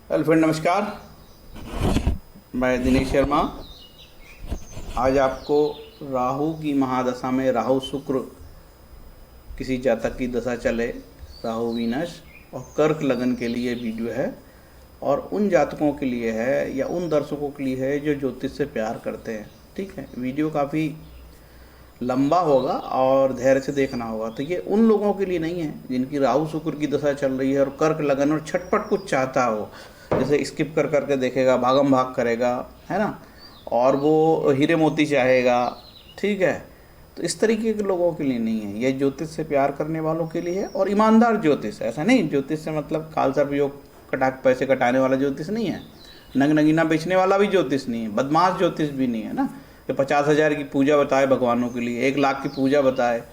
Hello friend, नमस्कार। मैं दिनेश शर्मा। आज आपको राहु की महादशा में राहु शुक्र किसी जातक की दशा चले, राहु वीनस और कर्क लगन के लिए वीडियो है, और उन जातकों के लिए है या उन दर्शकों के लिए है जो ज्योतिष से प्यार करते हैं। ठीक है, वीडियो काफ़ी लंबा होगा और धैर्य से देखना होगा। तो ये उन लोगों के लिए नहीं है जिनकी राहु शुक्र की दशा चल रही है और कर्क लगन और छटपट कुछ चाहता हो, जैसे स्किप कर करके देखेगा, भागम भाग करेगा, है ना, और वो हीरे मोती चाहेगा। ठीक है, तो इस तरीके के लोगों के लिए नहीं है, यह ज्योतिष से प्यार करने वालों के लिए है। और ईमानदार ज्योतिष, ऐसा नहीं ज्योतिष से मतलब खालसा योग कटा पैसे कटाने वाला ज्योतिष नहीं है, नग नगीना बेचने वाला भी ज्योतिष नहीं है, बदमाश ज्योतिष भी नहीं है ना, कि 50,000 की पूजा बताए भगवानों के लिए, 1 लाख की पूजा बताए,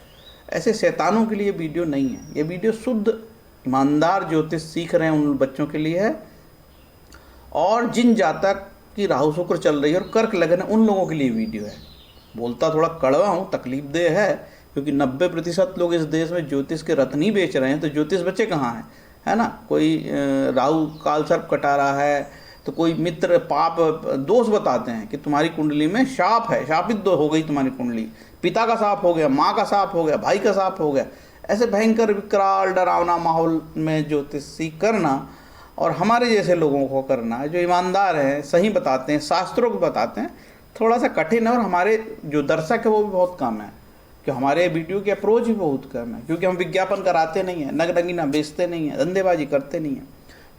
ऐसे शैतानों के लिए वीडियो नहीं है। ये वीडियो शुद्ध ईमानदार ज्योतिष सीख रहे हैं उन बच्चों के लिए है, और जिन जातक की राहु शुक्र चल रही है और कर्क लगन है उन लोगों के लिए वीडियो है। बोलता थोड़ा कड़वा हूँ, तकलीफ दे है, क्योंकि 90% लोग इस देश में ज्योतिष के रत्न ही बेच रहे हैं, तो ज्योतिष बचे कहाँ हैं, है ना। कोई राहु काल सर्प कटा रहा है, तो कोई मित्र पाप दोष बताते हैं कि तुम्हारी कुंडली में शाप है, शापित दो हो गई तुम्हारी कुंडली, पिता का शाप हो गया, माँ का शाप हो गया, भाई का शाप हो गया। ऐसे भयंकर विकराल डरावना माहौल में ज्योतिषी करना और हमारे जैसे लोगों को करना जो ईमानदार हैं, सही बताते हैं, शास्त्रों को बताते हैं, थोड़ा सा कठिन है। और हमारे जो दर्शक है वो भी बहुत कम है, कि हमारे वीडियो की अप्रोच भी बहुत कम है, क्योंकि हम विज्ञापन कराते नहीं हैं, नग नगीना बेचते नहीं हैं, धंधेबाजी करते नहीं हैं,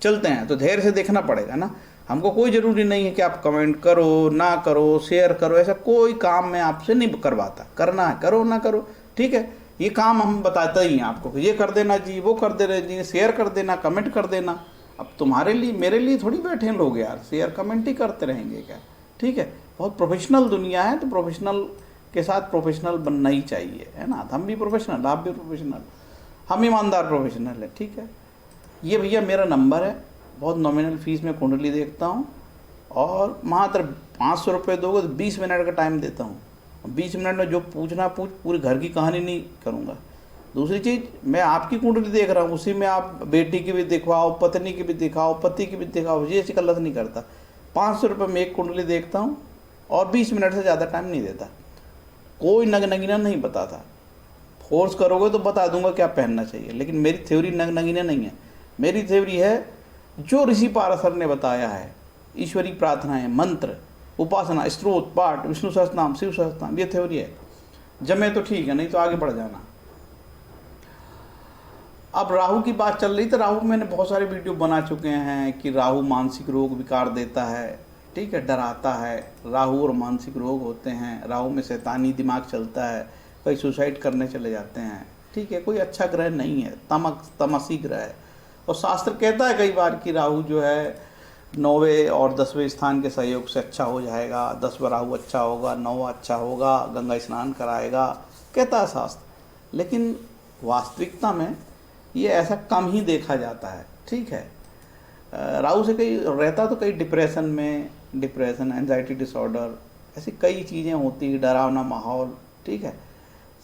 चलते हैं। तो धैर्य से देखना पड़ेगा ना। हमको कोई ज़रूरी नहीं है कि आप कमेंट करो ना करो, शेयर करो, ऐसा कोई काम मैं आपसे नहीं करवाता। करना है करो, ना करो, ठीक है। ये काम हम बताते ही हैं आपको कि ये कर देना जी, वो कर देना जी, शेयर कर देना, कमेंट कर देना। अब तुम्हारे लिए मेरे लिए थोड़ी बैठे हैं लोग यार, शेयर कमेंट ही करते रहेंगे क्या। ठीक है, बहुत प्रोफेशनल दुनिया है, तो प्रोफेशनल के साथ प्रोफेशनल बनना ही चाहिए, है ना। हम भी प्रोफेशनल, आप भी प्रोफेशनल, हम ईमानदार प्रोफेशनल है। ठीक है, ये भैया मेरा नंबर है, बहुत नॉमिनल फीस में कुंडली देखता हूँ, और मात्र 500 रुपये दोगे तो 20 मिनट का टाइम देता हूँ। 20 मिनट में जो पूछना पूछ, पूरी घर की कहानी नहीं करूँगा। दूसरी चीज़, मैं आपकी कुंडली देख रहा हूँ, उसी में आप बेटी की भी दिखवाओ, पत्नी की भी दिखाओ, पति की भी दिखाओ, ये ऐसी गलत नहीं करता। 500 रुपये में एक कुंडली देखता हूँ और 20 मिनट से ज़्यादा टाइम नहीं देता। कोई नग नगीना नहीं बताता, फोर्स करोगे तो बता दूंगा क्या पहनना चाहिए, लेकिन मेरी थ्योरी नग नगीना नहीं है। मेरी थ्योरी है जो ऋषि पाराशर ने बताया है, ईश्वरी प्रार्थनाएं, मंत्र, उपासना, स्त्रोत, पाठ, विष्णु सहस्त्रनाम, शिव सहस्त्रनाम, ये थ्योरी है। जमे तो ठीक है, नहीं तो आगे बढ़ जाना। अब राहु की बात चल रही, तो राहु मैंने बहुत सारे वीडियो बना चुके हैं कि राहु मानसिक रोग विकार देता है, ठीक है, डराता है। राहु और मानसिक रोग होते हैं, राहु में शैतानी दिमाग चलता है, कई सुसाइड करने चले जाते हैं। ठीक है, कोई अच्छा ग्रह नहीं है, तमसी ग्रह है। और शास्त्र कहता है कई बार कि राहु जो है 9वें और 10वें स्थान के सहयोग से अच्छा हो जाएगा, 10वां राहु अच्छा होगा, 9वां अच्छा होगा, गंगा स्नान कराएगा, कहता है शास्त्र। लेकिन वास्तविकता में ये ऐसा कम ही देखा जाता है। ठीक है, राहु से कई रहता तो कई डिप्रेशन, एंजाइटी डिसऑर्डर, ऐसी कई चीज़ें होती हैं, डरावना माहौल, ठीक है,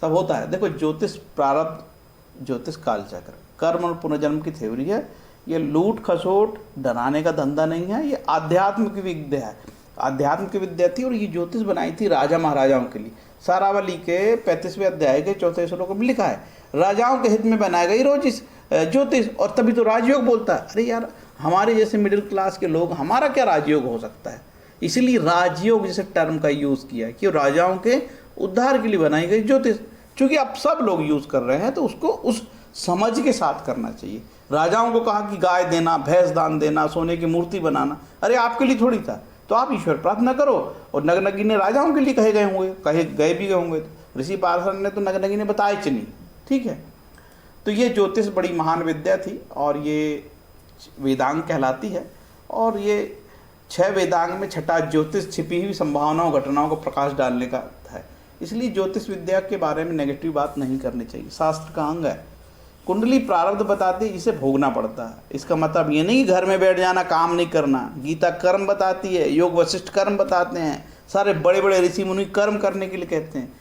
सब होता है। देखो, ज्योतिष प्रारब्ध, ज्योतिष कालचक्र, कर्म और पुनर्जन्म की थ्योरी है। ये लूट खसोट डराने का धंधा नहीं है, ये आध्यात्म की विद्या है, आध्यात्म की विद्या थी। और ये ज्योतिष बनाई थी राजा महाराजाओं के लिए। सारावली के 35वें अध्याय के 4थे श्लोक में लिखा है, राजाओं के हित में बनाई गई ज्योतिष, और तभी तो राजयोग बोलता है। अरे यार, हमारे जैसे मिडिल क्लास के लोग, हमारा क्या राजयोग हो सकता है। इसीलिए राजयोग जैसे टर्म का यूज़ किया है कि राजाओं के उद्धार के लिए बनाई गई ज्योतिष। चूँकि अब सब लोग यूज़ कर रहे हैं, तो उसको उस समझ के साथ करना चाहिए। राजाओं को कहा कि गाय देना, भैंस दान देना, सोने की मूर्ति बनाना, अरे आपके लिए थोड़ी था। तो आप ईश्वर प्रार्थना करो। और नग नगीने राजाओं के लिए कहे गए होंगे, कहे गए भी होंगे, तो ऋषि पाराशर ने तो नग नगीने बताए च नहीं। ठीक है, तो ये ज्योतिष बड़ी महान विद्या थी, और ये वेदांग कहलाती है। और ये 6 वेदांग में छठा ज्योतिष छिपी हुई संभावनाओं, घटनाओं को प्रकाश डालने का है। इसलिए ज्योतिष विद्या के बारे में नेगेटिव बात नहीं करनी चाहिए, शास्त्र का अंग है। कुंडली प्रारब्ध बताती है, इसे भोगना पड़ता है। इसका मतलब ये नहीं घर में बैठ जाना, काम नहीं करना। गीता कर्म बताती है, योग वशिष्ठ कर्म बताते हैं, सारे बड़े बड़े ऋषि मुनि कर्म करने के लिए कहते हैं।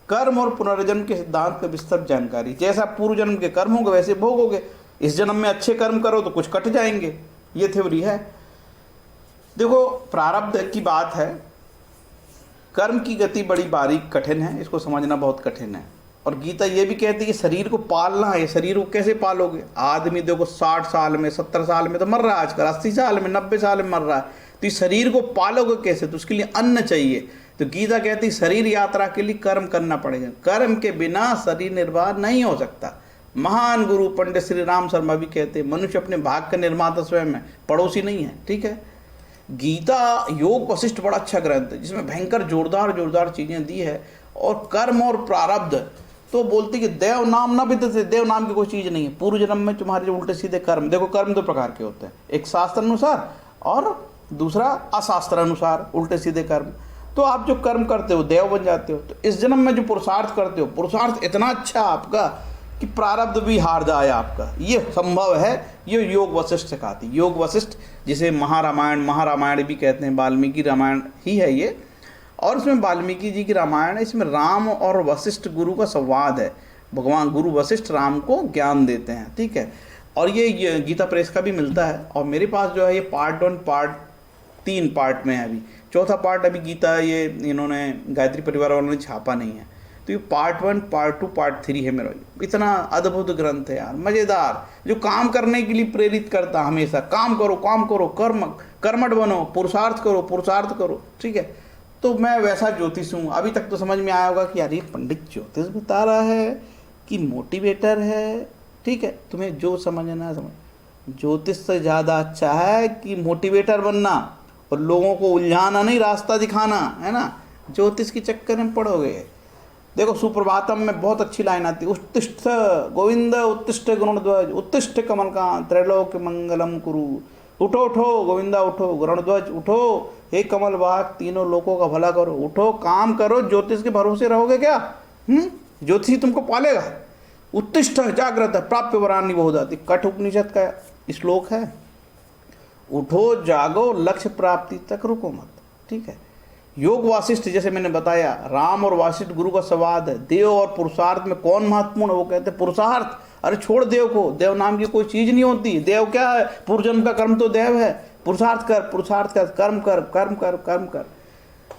कर्म और पुनर्जन्म के सिद्धांत की विस्तृत जानकारी, जैसा पूर्व जन्म के कर्म होंगे वैसे भोगोगे। इस जन्म में अच्छे कर्म करो तो कुछ कट जाएंगे, ये थ्योरी है। देखो, प्रारब्ध की बात है, कर्म की गति बड़ी बारीक कठिन है, इसको समझना बहुत कठिन है। और गीता ये भी कहती है कि शरीर को पालना है। शरीर को कैसे पालोगे? आदमी देखो 60 साल में 70 साल में तो मर रहा है आजकल, 80 साल में 90 साल में मर रहा है। तो इस शरीर को पालोगे कैसे? तो उसके लिए अन्न चाहिए। तो गीता कहती है शरीर यात्रा के लिए कर्म करना पड़ेगा, कर्म के बिना शरीर निर्वाह नहीं हो सकता। महान गुरु पंडित श्री राम शर्मा भी कहते हैं मनुष्य अपने भाग का निर्माता स्वयं है, पड़ोसी नहीं है। ठीक है, गीता योग वशिष्ठ बड़ा अच्छा ग्रंथ है जिसमें भयंकर जोरदार जोरदार चीजें दी है। और कर्म और प्रारब्ध तो बोलती कि देव नाम ना विद्यते, देव नाम की कोई चीज नहीं है। पूर्व जन्म में तुम्हारे जो उल्टे सीधे कर्म, देखो कर्म दो प्रकार के होते हैं, एक शास्त्र अनुसार और दूसरा अशास्त्र अनुसार उल्टे सीधे कर्म। तो आप जो कर्म करते हो देव बन जाते हो। तो इस जन्म में जो पुरुषार्थ करते हो, पुरुषार्थ इतना अच्छा आपका कि प्रारब्ध भी हार जाए आपका, ये संभव है। ये योग वशिष्ठ सिखाती। योग वशिष्ठ जिसे महारामायण भी कहते हैं, वाल्मीकि रामायण ही है ये। और इसमें वाल्मीकि जी की रामायण है, इसमें राम और वशिष्ठ गुरु का संवाद है। भगवान गुरु वशिष्ठ राम को ज्ञान देते हैं। ठीक है, और ये गीता प्रेस का भी मिलता है। और मेरे पास जो है ये पार्ट 1 पार्ट 3 पार्ट में है। अभी चौथा पार्ट अभी गीता ये इन्होंने गायत्री परिवार वालों ने छापा नहीं है। तो ये पार्ट 1 पार्ट 2 पार्ट 3 है मेरा। इतना अद्भुत ग्रंथ है यार, मज़ेदार, जो काम करने के लिए प्रेरित करता हमेशा। काम करो काम करो, कर्मठ बनो, पुरुषार्थ करो पुरुषार्थ करो। ठीक है, तो मैं वैसा ज्योतिष हूँ। अभी तक तो समझ में आया होगा कि यार ये पंडित ज्योतिष बता रहा है कि मोटिवेटर है। ठीक है, तुम्हें जो समझना समझ। ज्योतिष से ज़्यादा अच्छा है कि मोटिवेटर बनना और लोगों को उलझाना नहीं, रास्ता दिखाना, है ना। ज्योतिष के चक्कर में पड़ोगे। देखो सुप्रभातम में बहुत अच्छी लाइन आती है, उत्तिष्ठ गोविंद उत्तिष्ठ गरुणध्वज उत्तिष्ठ कमलकांत त्रैलोक्य मंगलम कुरु। उठो उठो गोविंदा उठो, गरुणध्वज उठो, हे कमल वाहक तीनों लोगों का भला करो। उठो काम करो, ज्योतिष के भरोसे रहोगे क्या? ज्योतिष ही तुमको पालेगा। उत्तिष्ठ जागृत प्राप्य वरानी बहुधाति, कठ उपनिषद का श्लोक है। उठो जागो, लक्ष्य प्राप्ति तक रुको मत। ठीक है, योग वासिष्ठ जैसे मैंने बताया, राम और वासिष्ठ गुरु का संवाद है। देव और पुरुषार्थ में कौन महत्वपूर्ण है? वो कहते हैं पुरुषार्थ। अरे छोड़ देव को, देव नाम की कोई चीज नहीं होती। देव क्या है? पूर्वजन्म का कर्म तो देव है। पुरुषार्थ कर पुरुषार्थ कर, कर्म कर कर्म कर कर्म कर।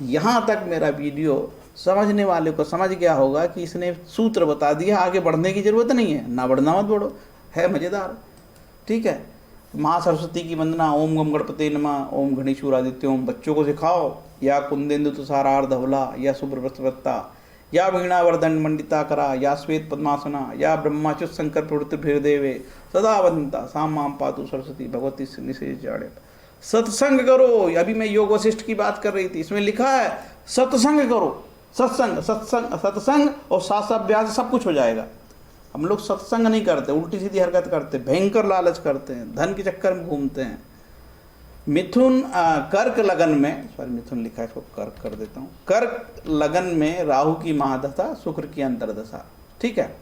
यहाँ तक मेरा वीडियो समझने वाले को समझ गया होगा कि इसने सूत्र बता दिया, आगे बढ़ने की जरूरत नहीं है। ना बढ़ना मत बढ़ो, है मजेदार। ठीक है, माँ सरस्वती की वंदना, ओम गम गणपते नमः, ओम गणेशूरादित्य ओम। बच्चों को सिखाओ, या कुंदेन्दु तुषारार धवला, या सुब्रवृत्ता, या वीणावर्धन मंडिता करा, या श्वेत पद्मासना, या ब्रह्माच्युत शंकर प्रवृत्ति भीरदेवे सदा वंदिता साम माम पातु सरस्वती भगवती निशेष जाड़े। सत्संग करो। अभी मैं योग वशिष्ठ की बात कर रही थी, इसमें लिखा है सत्संग करो। सत्संग और शास्त्राभ्यास सब कुछ हो जाएगा। हम लोग सत्संग नहीं करते, उल्टी सीधी हरकत करते, भयंकर लालच करते हैं, धन के चक्कर में घूमते हैं। मिथुन कर्क लगन में, सॉरी मिथुन लिखा है, इसको कर्क कर देता हूँ। कर्क लगन में राहु की महादशा, शुक्र की अंतर्दशा। ठीक है,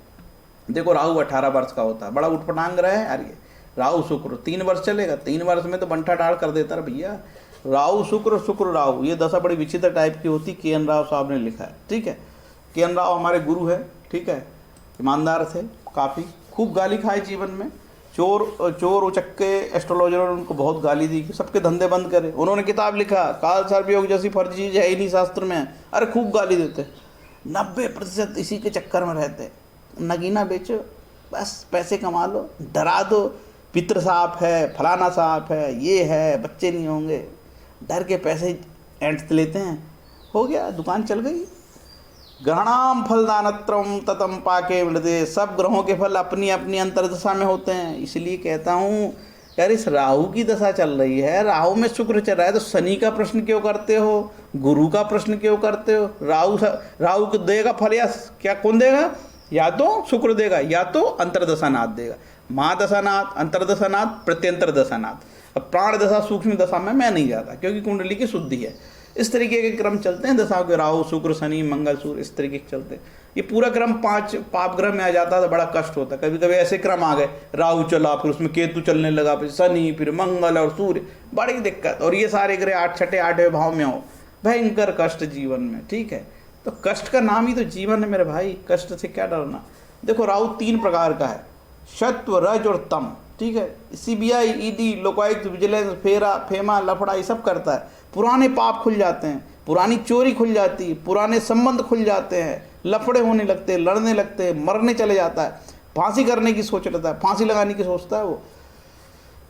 देखो राहु 18 वर्ष का होता है, बड़ा उठपटांग रहा है यार। ये राहु शुक्र 3 वर्ष चलेगा, 3 वर्ष में तो बंठा डाल कर देता है भैया। राहु शुक्र शुक्र राहु, ये दशा बड़ी विचित्र टाइप की होती। के.एन. राव साहब ने लिखा है। ठीक है, के.एन. राव हमारे गुरु है। ठीक है, ईमानदार थे काफ़ी, खूब गाली खाई जीवन में। चोर उचक्के एस्ट्रोलॉजरों ने उनको बहुत गाली दी कि सबके धंधे बंद करे। उन्होंने किताब लिखा, काल सर्पयोग जैसी फर्जी चीज है ही नहीं शास्त्र में। अरे खूब गाली देते, 90% इसी के चक्कर में रहते। नगीना बेचो, बस पैसे कमा लो, डरा दो, पितृ साफ है, फलाना साफ है, ये है, बच्चे नहीं होंगे, डर के पैसे ऐंठ लेते हैं, हो गया, दुकान चल गई। ग्रहणाम फलदानत्रम ततम पाके मृदे, सब ग्रहों के फल अपनी अपनी अंतर्दशा में होते हैं। इसलिए कहता हूँ यार, इस राहु की दशा चल रही है, राहु में शुक्र चल रहा है, तो शनि का प्रश्न क्यों करते हो? गुरु का प्रश्न क्यों करते हो? राहु को देगा फल या क्या कौन देगा? या तो शुक्र देगा या तो अंतर्दशानाथ देगा। महादशानाथ, अंतर्दशानाथ, प्रत्यंतर दशानाथ। अब प्राण दशा सूक्ष्म दशा में मैं नहीं जाता क्योंकि कुंडली की शुद्धि है। इस तरीके के क्रम चलते हैं दशाओं के, राहु शुक्र शनि मंगल सूर्य, इस तरीके के चलते हैं। ये पूरा क्रम 5 पाप ग्रह में आ जाता है तो बड़ा कष्ट होता है। कभी कभी ऐसे क्रम आ गए, राहु चला, फिर उसमें केतु चलने लगा, फिर शनि, फिर मंगल और सूर्य, बड़ी दिक्कत। और ये सारे ग्रह 6ठे 8वें भाव में हो, भयंकर कष्ट जीवन में। ठीक है, तो कष्ट का नाम ही तो जीवन है मेरे भाई, कष्ट से क्या डरना। देखो राहु 3 प्रकार का है, सत्व रज और तम। ठीक है। सीबीआई, ईडी, लोकायुक्त, विजिलेंस, फेरा, फेमा, लफड़ा, ये सब करता है। पुराने पाप खुल जाते हैं, पुरानी चोरी खुल जाती है, पुराने संबंध खुल जाते हैं, लफड़े होने लगते हैं, लड़ने लगते हैं, मरने चले जाता है, फांसी करने की सोच लेता है, फांसी लगाने की सोचता है वो।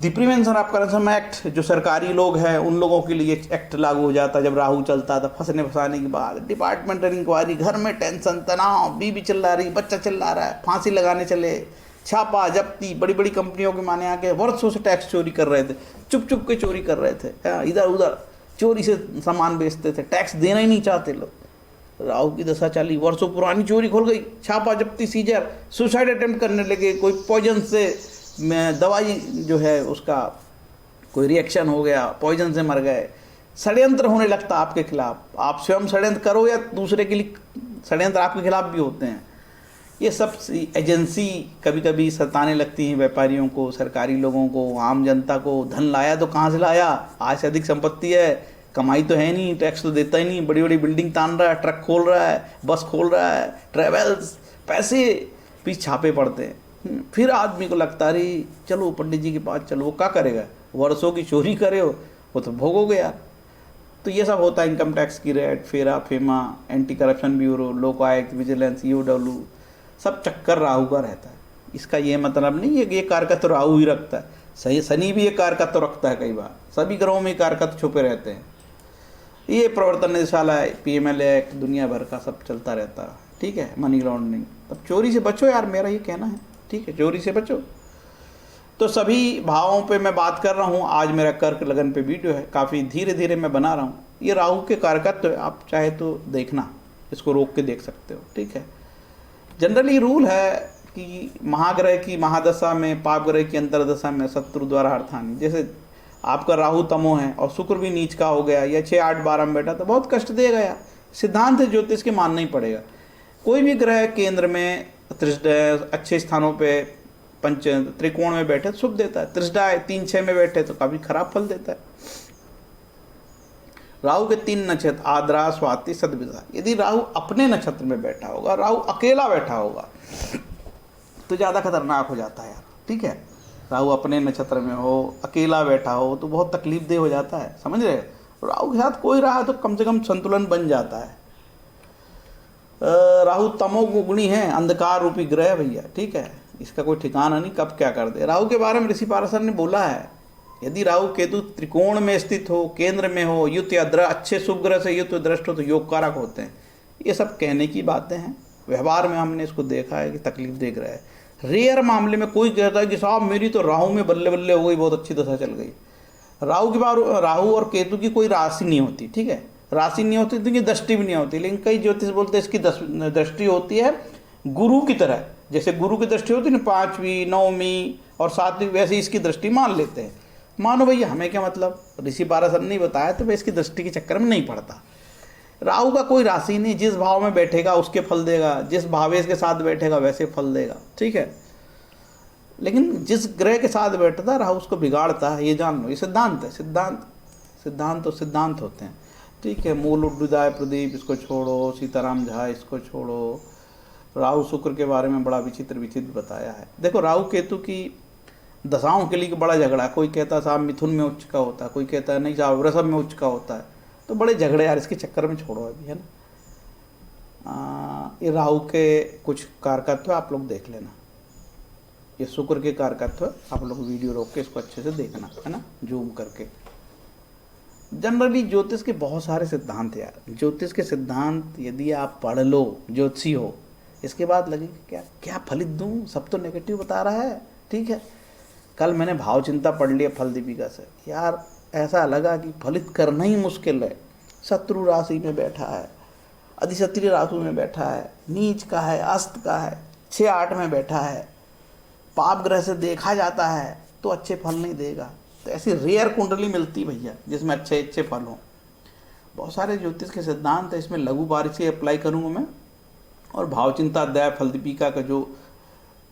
The prevention of corruption act, जो सरकारी लोग हैं उन लोगों के लिए एक्ट लागू हो जाता है जब राहु चलता था। फंसने फंसाने के बाद डिपार्टमेंटल इंक्वायरी, घर में टेंशन, तनाव, बीवी चिल्ला रही, बच्चा चिल्ला रहा है, फांसी लगाने चले, छापा जब्ती। बड़ी बड़ी कंपनियों के माने आके वर्षों से टैक्स चोरी कर रहे थे, चुप चुप के चोरी कर रहे थे, इधर उधर चोरी से सामान बेचते थे, टैक्स देना ही नहीं चाहते लोग। राहु की दशा चली, वर्षों पुरानी चोरी खुल गई, छापा जब्ती, सीजर, सुसाइड अटेम्प्ट करने लगे, कोई पॉइजन से दवाई जो है उसका कोई रिएक्शन हो गया, पॉइजन से मर गए, षड्यंत्र होने लगता आपके खिलाफ। आप स्वयं षड्यंत्र करो या दूसरे के लिए षड्यंत्र आपके खिलाफ भी होते हैं। ये सब एजेंसी कभी कभी सताने लगती हैं व्यापारियों को, सरकारी लोगों को, आम जनता को। धन लाया तो कहाँ से लाया, आज से अधिक संपत्ति है, कमाई तो है नहीं, टैक्स तो देता ही नहीं, बड़ी बड़ी बिल्डिंग तान रहा है, ट्रक खोल रहा है, बस खोल रहा है, ट्रेवल्स, पैसे, फिर छापे पड़ते हैं। फिर आदमी को लगता है अरे चलो पंडित जी के पास चलो, वो क्या करेगा, वर्षों की चोरी करे हो, वो तो भोगोगे यार। तो ये सब होता है, इनकम टैक्स की रेड, फेरा FEMA, anti corruption bureau, Lokayukta, vigilance, EOW, सब चक्कर राहु का रहता है। इसका ये मतलब नहीं है कि ये कारकत्व राहु ही रखता है, सही शनि भी ये कारकत्व रखता है, कई बार सभी ग्रहों में कारकत्व छुपे रहते हैं। ये प्रवर्तन निदेशालय, PML एक्ट, दुनिया भर का सब चलता रहता है, ठीक है। मनी लॉन्ड्रिंग, तब चोरी से बचो यार, मेरा ये कहना है, ठीक है, चोरी से बचो। तो सभी भावों पे मैं बात कर रहा हूँ। आज मेरा कर्क लगन पे वीडियो है, काफ़ी धीरे धीरे मैं बना रहा हूँ। ये राहु के कारकत्व है, आप चाहे तो देखना, इसको रोक के देख सकते हो, ठीक है। जनरली रूल है कि महाग्रह की महादशा में, पाप ग्रह की अंतरदशा में शत्रु द्वारा अर्थहानि, जैसे आपका राहु तमो है और शुक्र भी नीच का हो गया या 6, 8, 12 में बैठा तो बहुत कष्ट देगा यार। सिद्धांत है ज्योतिष के, मानना ही पड़ेगा। कोई भी ग्रह केंद्र में अच्छे स्थानों पे पंच त्रिकोण में बैठे तो शुभ देता है, त्रिष्ठा 3, 6 में बैठे तो काफी खराब फल देता है। राहु के 3 नक्षत्र आद्रा, स्वाति, सदभिजा, यदि राहु अपने नक्षत्र में बैठा होगा, राहु अकेला बैठा होगा तो ज़्यादा खतरनाक हो जाता है यार, ठीक है। राहु अपने नक्षत्र में हो, अकेला बैठा हो तो बहुत तकलीफ दे हो जाता है, समझ रहे हो। राहु के साथ कोई रहा तो कम से कम संतुलन बन जाता है। राहु तमोगुणी है, अंधकार रूपी ग्रह भैया, ठीक है, इसका कोई ठिकाना नहीं कब क्या कर दे। राहु के बारे में ऋषि पाराशर ने बोला है, यदि राहु केतु त्रिकोण में स्थित हो, केंद्र में हो, युत या अच्छे शुभ ग्रह से युत दृष्ट हो तो योग कारक होते हैं। ये सब कहने की बातें हैं, व्यवहार में हमने इसको देखा है कि तकलीफ देख रहा है। रेयर मामले में कोई कहता है कि साहब मेरी तो राहु में बल्ले बल्ले हो गई, बहुत अच्छी दशा चल गई। राहु के बाद राहु और केतु की कोई राशि नहीं होती, ठीक है, राशि नहीं होती तो इनकी दृष्टि भी नहीं होती। लेकिन कई ज्योतिष बोलते हैं इसकी दृष्टि होती है गुरु की तरह, जैसे गुरु की दृष्टि होती है ना 5वीं, 9वीं और 7वीं, वैसे इसकी दृष्टि मान लेते हैं। मानो भैया हमें क्या मतलब, ऋषि पाराशर ने नहीं बताया तो मैं इसकी दृष्टि के चक्कर में नहीं पड़ता। राहु का कोई राशि नहीं, जिस भाव में बैठेगा उसके फल देगा, जिस भावेश के साथ बैठेगा वैसे फल देगा, ठीक है। लेकिन जिस ग्रह के साथ बैठता है राहु उसको बिगाड़ता है, ये जान लो, ये सिद्धांत है। सिद्धांत होते हैं, ठीक है। मूल उड्डुदाय प्रदीप इसको छोड़ो, सीताराम झा इसको छोड़ो। राहु शुक्र के बारे में बड़ा विचित्र बताया है। देखो राहु केतु की दशाओं के लिए बड़ा झगड़ा है। कोई कहता है साहब मिथुन में उच्च का होता है, कोई कहता है नहीं साहब वृषभ में उच्च का होता है। तो बड़े झगड़े यार, इसके चक्कर में छोड़ो अभी, है ना। ये राहु के कुछ कारकत्व आप लोग देख लेना, ये शुक्र के कारकत्व आप लोग वीडियो रोक के इसको अच्छे से देखना, है ना, जूम करके। जनरली ज्योतिष के बहुत सारे सिद्धांत यार, ज्योतिष के सिद्धांत यदि आप पढ़ लो, ज्योतिषी हो, इसके बाद लगे क्या क्या फलित दूँ, सब तो नेगेटिव बता रहा है, ठीक है। कल मैंने भाव चिंता पढ़ लिया फल दीपिका से, यार ऐसा लगा कि फलित करना ही मुश्किल है। शत्रु राशि में बैठा है, अधिशत्रुय राशि में बैठा है, नीच का है, अस्त का है, 6, 8 में बैठा है, पाप ग्रह से देखा जाता है तो अच्छे फल नहीं देगा। तो ऐसी रेयर कुंडली मिलती भैया जिसमें अच्छे फल हों। बहुत सारे ज्योतिष के सिद्धांत है, इसमें लघु बारिश से अप्लाई करूँगा मैं, और भाव चिंता अध्याय फल दीपिका का जो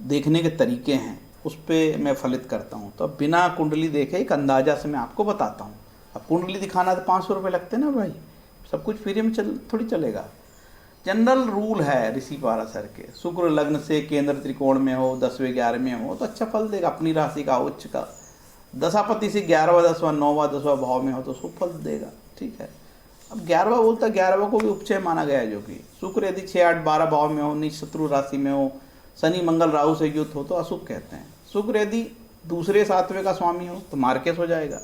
देखने के तरीके हैं उस पर मैं फलित करता हूँ। तो अब बिना कुंडली देखे एक अंदाजा से मैं आपको बताता हूँ। अब कुंडली दिखाना तो 500 रुपये लगते हैं ना भाई, सब कुछ फ्री में थोड़ी चलेगा। जनरल रूल है ऋषि पाराशर के, शुक्र लग्न से केंद्र त्रिकोण में हो, 10वें 11वें हो तो अच्छा फल देगा, अपनी राशि का उच्च का। दशापति से 11वां 10वां 9वां 10वां भाव में हो तो शुभ फल देगा, ठीक है। अब 11वां बोलता है, 11वां को भी उपचय माना गया है, जो कि शुक्र यदि 6 8 12 भाव में हो, नीच शत्रु राशि में हो, शनि मंगल राहु से युक्त हो तो अशुभ कहते हैं। शुक्र यदि दूसरे 7वें का स्वामी हो तो मार्केस हो जाएगा।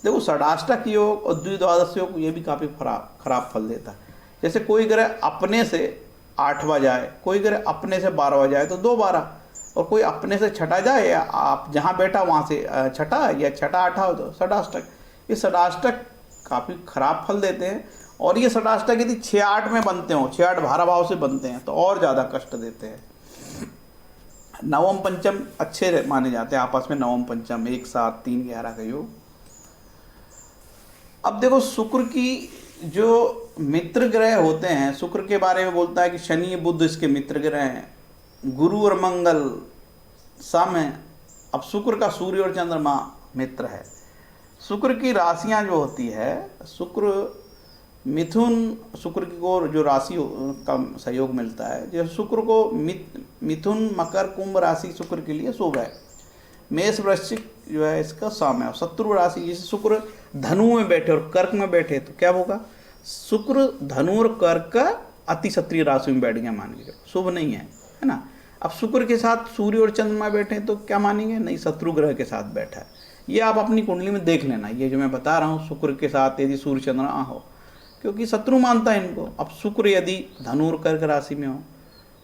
देखो षडाष्टक योग और द्विद्वादश योग ये भी काफ़ी खराब फल देता है। जैसे कोई ग्रह अपने से 8वां जाए, कोई ग्रह अपने से 12वां जाए तो 2 12, और कोई अपने से छठा जाए या आप जहाँ बैठा वहाँ से छठा या छठा 8 हो तो षडाष्टक। ये षडाष्टक काफ़ी खराब फल देते हैं। और ये षडाष्टक यदि 6 8 में बनते हो, 6 8 12 भाव से बनते हैं तो और ज़्यादा कष्ट देते हैं। नवम पंचम अच्छे माने जाते हैं आपस में, नवम पंचम 1 7 3 11 का योग। अब देखो शुक्र की जो मित्र ग्रह होते हैं, शुक्र के बारे में बोलता है कि शनि बुध इसके मित्र ग्रह हैं, गुरु और मंगल सम है। अब शुक्र का सूर्य और चंद्रमा मित्र है। शुक्र की राशियां जो होती है, शुक्र मिथुन, शुक्र को जो राशि का सहयोग मिलता है, जैसे शुक्र को मिथुन मकर कुंभ राशि शुक्र के लिए शुभ है। मेष वृश्चिक जो है इसका सम है। शत्रु राशि जैसे शुक्र धनु में बैठे और कर्क में बैठे तो क्या होगा, शुक्र धनु और कर्क का अति क्षत्रिय राशि में बैठ गया, मान के शुभ नहीं है, है ना। अब शुक्र के साथ सूर्य और चंद्रमा बैठे तो क्या मानेंगे, नहीं शत्रु ग्रह के साथ बैठा है। ये आप अपनी कुंडली में देख लेना, ये जो मैं बता रहा हूँ शुक्र के साथ यदि सूर्य चंद्रमा हो, क्योंकि शत्रु मानता है इनको। अब शुक्र यदि धनु और कर्क राशि में हो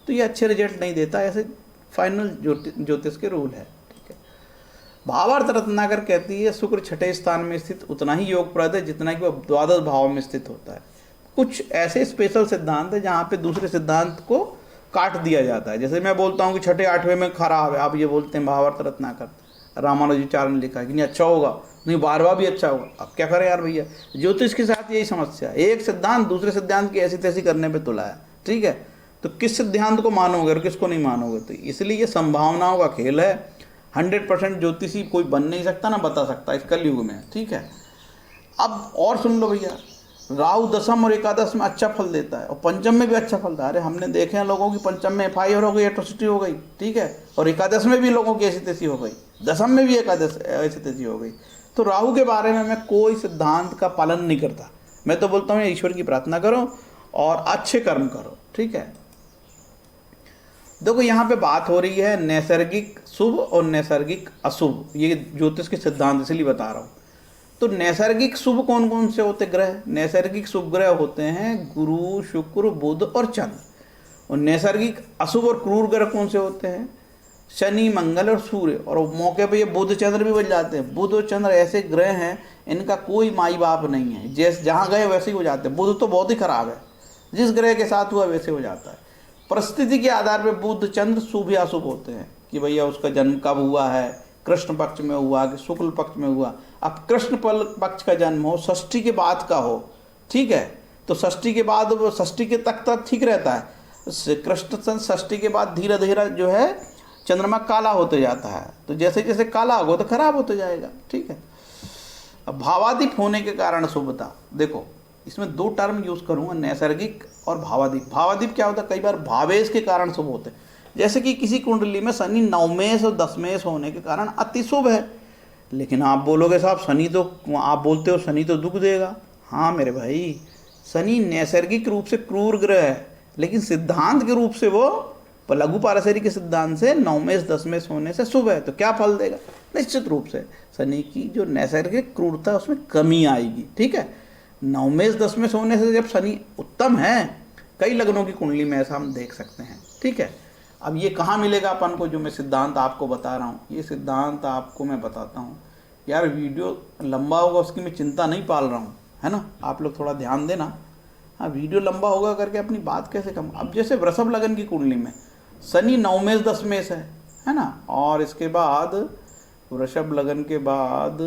तो ये अच्छे रिजल्ट नहीं देता, ऐसे फाइनल ज्योतिष के रूल है, ठीक है। भावार्थ रत्नाकर कहती है शुक्र 6ठे स्थान में स्थित उतना ही योगप्रद है जितना कि वह द्वादश भाव में स्थित होता है। कुछ ऐसे स्पेशल सिद्धांत है जहाँ पे दूसरे सिद्धांत को काट दिया जाता है। जैसे मैं बोलता हूँ कि 6ठे 8वें में खराब है, आप ये बोलते हैं भावार्थ रत्नाकर, रामानुजाचार्य ने लिखा है कि नहीं अच्छा होगा, नहीं 12वां भी अच्छा होगा। अब क्या करें यार भैया, ज्योतिष के साथ यही समस्या है, एक सिद्धांत दूसरे सिद्धांत की ऐसी तैसी करने पे तुला है, ठीक है। तो किस सिद्धांत को मानोगे और किसको नहीं मानोगे, तो इसलिए ये संभावनाओं का खेल है। 100% ज्योतिषी कोई बन नहीं सकता ना बता सकता इस कलयुग में, ठीक है। अब और सुन लो भैया, राहु दशम और एकादश में अच्छा फल देता है और पंचम में भी अच्छा फल देता है। अरे हमने देखे हैं लोगों की पंचम में FIR हो गई, एट्रोसिटी हो गई, ठीक है, और एकादश में भी लोगों की ऐसी तैसी हो गई, दशम में भी एकादश ऐसी तैसी हो गई। तो राहु के बारे में मैं कोई सिद्धांत का पालन नहीं करता, मैं तो बोलता हूँ ईश्वर की प्रार्थना करो और अच्छे कर्म करो, ठीक है। देखो यहाँ पे बात हो रही है नैसर्गिक शुभ और नैसर्गिक अशुभ, ये ज्योतिष के सिद्धांत इसलिए बता रहा हूँ। तो नैसर्गिक शुभ कौन कौन से होते ग्रह, नैसर्गिक शुभ ग्रह होते हैं गुरु शुक्र बुध और चंद्र। और नैसर्गिक अशुभ और क्रूर ग्रह कौन से होते हैं, शनि मंगल और सूर्य। और मौके पे ये बुध चंद्र भी बन जाते हैं। बुध और चंद्र ऐसे ग्रह हैं इनका कोई माई बाप नहीं है, जैसे जहाँ गए वैसे ही हो जाते हैं। बुध तो बहुत ही खराब है, जिस ग्रह के साथ हुआ वैसे हो जाता है। परिस्थिति के आधार पर बुध चंद्र शुभ या अशुभ होते हैं कि भैया उसका जन्म कब हुआ है, कृष्ण पक्ष में हुआ कि शुक्ल पक्ष में हुआ। अब कृष्ण पक्ष का जन्म हो, षष्ठी के बाद का हो, ठीक है, तो षष्ठी के बाद षष्ठी के तक ठीक रहता है। कृष्ण षष्ठी के बाद धीरे धीरे जो है चंद्रमा काला होते जाता है, तो जैसे जैसे काला होगा तो खराब होते जाएगा, ठीक है। अब भावादीप होने के कारण शुभता, देखो इसमें 2 टर्म यूज करूंगा, नैसर्गिक और भावादीप। भावादीप क्या होता है, कई बार भावेश के कारण शुभ होते हैं। जैसे कि किसी कुंडली में शनि 9मेष और 10मेष होने के कारण अति शुभ है, लेकिन आप बोलोगे साहब शनि तो, आप बोलते हो शनि तो दुख देगा। हाँ मेरे भाई, शनि नैसर्गिक रूप से क्रूर ग्रह है, लेकिन सिद्धांत के रूप से वो लघु पाराशरी के सिद्धांत से 9मेष 10मेष होने से शुभ है। तो क्या फल देगा, निश्चित रूप से शनि की जो नैसर्गिक क्रूरता उसमें कमी आएगी, ठीक है। 9मेष 10मेष होने से जब शनि उत्तम है, कई लग्नों की कुंडली में ऐसा हम देख सकते हैं, ठीक है। अब ये कहाँ मिलेगा अपन को, जो मैं सिद्धांत आपको बता रहा हूँ, ये सिद्धांत आपको मैं बताता हूँ यार। वीडियो लंबा होगा उसकी मैं चिंता नहीं पाल रहा हूँ, है ना, आप लोग थोड़ा ध्यान देना। हाँ, वीडियो लंबा होगा करके अपनी बात कैसे कम। अब जैसे वृषभ लगन की कुंडली में शनि 9मेष 10मेष है ना, और इसके बाद वृषभ लगन के बाद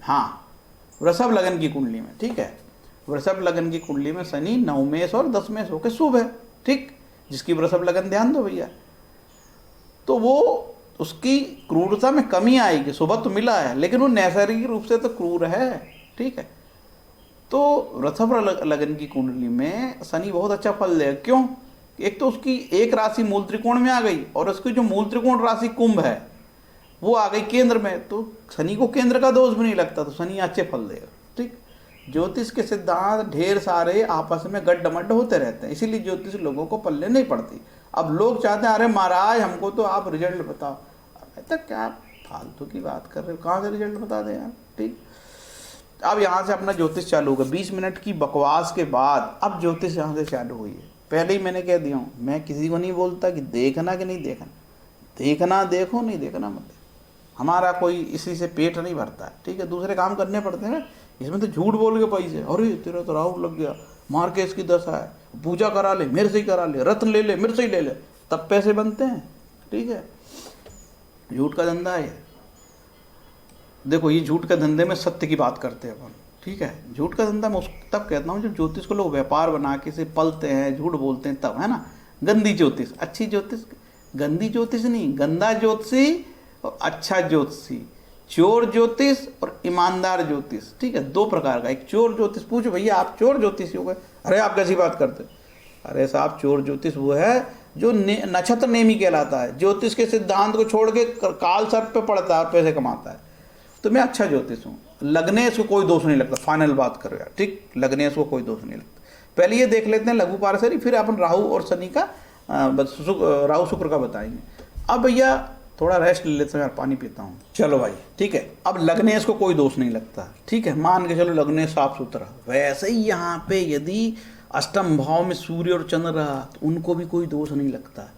हाँ वृषभ लगन की कुंडली में, ठीक है, वृषभ लगन की कुंडली में शनि 9मेष और 10मेष होकर शुभ है, ठीक। जिसकी वृषभ लगन ध्यान दो भैया, तो वो उसकी क्रूरता में कमी आएगी। शुभ तो मिला है लेकिन वो नैसर्गिक रूप से तो क्रूर है, ठीक है। तो वृषभ लगन की कुंडली में शनि बहुत अच्छा फल देगा। क्यों? एक तो उसकी एक राशि मूल त्रिकोण में आ गई और उसकी जो मूल त्रिकोण राशि कुंभ है वो आ गई केंद्र में, तो शनि को केंद्र का दोष भी नहीं लगता, तो शनि अच्छे फल देगा। ठीक। ज्योतिष के सिद्धांत ढेर सारे आपस में गड्ढमड्ढ होते रहते हैं, इसीलिए ज्योतिष लोगों को पल्ले नहीं पड़ती। अब लोग चाहते हैं अरे महाराज हमको तो आप रिजल्ट बताओ। तो क्या फालतू की बात कर रहे हो, कहाँ से रिजल्ट बता दें यार। ठीक। अब यहाँ से अपना ज्योतिष चालू होगा। 20 मिनट की बकवास के बाद अब ज्योतिष यहाँ से चालू हुई है। पहले ही मैंने कह दिया हूँ, मैं किसी को नहीं बोलता कि देखना कि नहीं देखना, देखना देखो, नहीं देखना मत देखो। हमारा कोई इसी से पेट नहीं भरता है। ठीक है, दूसरे काम करने पड़ते हैं, इसमें तो झूठ बोल के पैसे, अरे तेरा तो राहु लग गया, मार के इसकी दशा है, पूजा करा ले मेरे से ही करा ले, रत्न ले ले मेरे से ही ले ले, तब पैसे बनते हैं। ठीक है, झूठ का धंधा है। देखो ये झूठ के धंधे में सत्य की बात करते हैं अपन। ठीक है, झूठ का धंधा मैं तब कहता हूँ जब ज्योतिष को लोग व्यापार बना के से पलते हैं, झूठ बोलते हैं, तब है ना। गंदी ज्योतिष, अच्छी ज्योतिष, गंदी ज्योतिष नहीं, गंदा ज्योतिषी और अच्छा ज्योतिषी, चोर ज्योतिष और ईमानदार ज्योतिष। ठीक है, दो प्रकार का। एक चोर ज्योतिष, पूछो भैया आप चोर ज्योतिषी हो गए, अरे आप कैसी बात करते, अरे साहब चोर ज्योतिष वो है जो नक्षत्र नेमी कहलाता है, ज्योतिष के सिद्धांत को छोड़ के काल सर्प पे पड़ता है और पैसे कमाता है। तो मैं अच्छा ज्योतिष हूँ, लगनेश को कोई दोष नहीं लगता, फाइनल बात करो यार। ठीक, लगनेश को कोई दोष नहीं लगता। पहले ये देख लेते हैं लघु पारसरी, फिर अपन राहु और शनि का राहु शुक्र का बताएंगे। अब भैया थोड़ा रेस्ट ले लेते हैं यार, पानी पीता हूँ। चलो भाई ठीक है, अब लगनेश को कोई दोष नहीं लगता। ठीक है, मान के चलो लगनेश साफ सुथरा। वैसे ही यहाँ पे यदि अष्टम भाव में सूर्य और चंद्र रहा तो उनको भी कोई दोष नहीं लगता।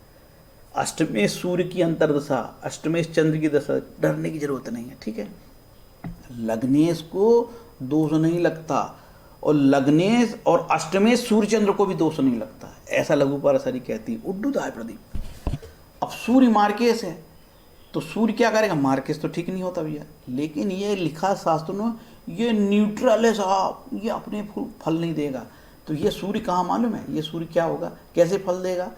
अष्टमेश सूर्य की अंतर्दशा, अष्टमेश चंद्र की दशा, डरने की जरूरत नहीं है। ठीक है, लग्नेश को दोष नहीं लगता और लग्नेश और अष्टमेश सूर्य चंद्र को भी दोष नहीं लगता, ऐसा लघु पारसरी कहती है। उड्डूदाय प्रदीप। अब सूर्य मार्केश है तो सूर्य क्या करेगा, मार्केश तो ठीक नहीं होता भैया, लेकिन ये लिखा शास्त्र में ये न्यूट्रल है साहब, ये अपने फल नहीं देगा। तो ये सूर्य कहाँ मालूम है, ये सूर्य क्या होगा, कैसे फल देगा।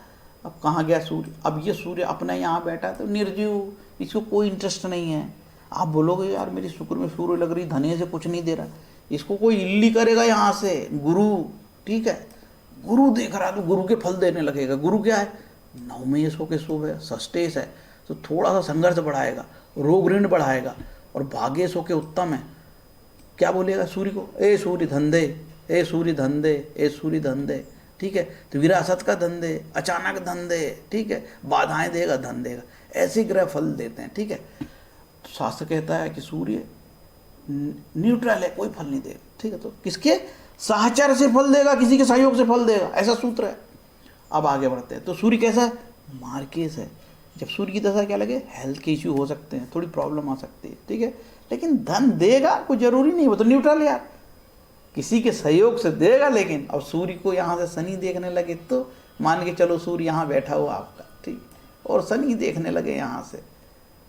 अब कहाँ गया सूर्य, अब ये सूर्य अपना यहाँ बैठा तो निर्जीव, इसको कोई इंटरेस्ट नहीं है। आप बोलोगे यार मेरी शुक्र में सूर्य लग रही, धने से कुछ नहीं दे रहा, इसको कोई इल्ली करेगा यहाँ से गुरु। ठीक है, गुरु देख रहा तो गुरु के फल देने लगेगा। गुरु क्या है, नवमेश होके शुभ है, षष्टेश है, तो थोड़ा सा संघर्ष बढ़ाएगा, रोग ऋण बढ़ाएगा। और भाग्येश होके उत्तम है, क्या बोलेगा सूर्य को, ए सूर्य धंधे, ए सूर्य धंधे, ए सूर्य धंधे। ठीक है, तो विरासत का धंधे, अचानक धंधे, ठीक है, बाधाएं देगा, धन देगा, ऐसे ग्रह फल देते हैं। ठीक है, तो शास्त्र कहता है कि सूर्य न्यूट्रल है, कोई फल नहीं देगा। ठीक है, तो किसके साहचर्य से फल देगा, किसी के सहयोग से फल देगा, ऐसा सूत्र है। अब आगे बढ़ते हैं, तो सूर्य कैसा है, मार्केश है। जब सूर्य की दशा क्या लगे, हेल्थ के इश्यू हो सकते हैं, थोड़ी प्रॉब्लम आ सकती है। ठीक है, लेकिन धन देगा कोई जरूरी नहीं, वो तो न्यूट्रल यार, किसी के सहयोग से देगा। लेकिन अब सूर्य को यहाँ से शनि देखने लगे तो मान के चलो सूर्य यहाँ बैठा हुआ आपका, ठीक, और शनि देखने लगे यहाँ से,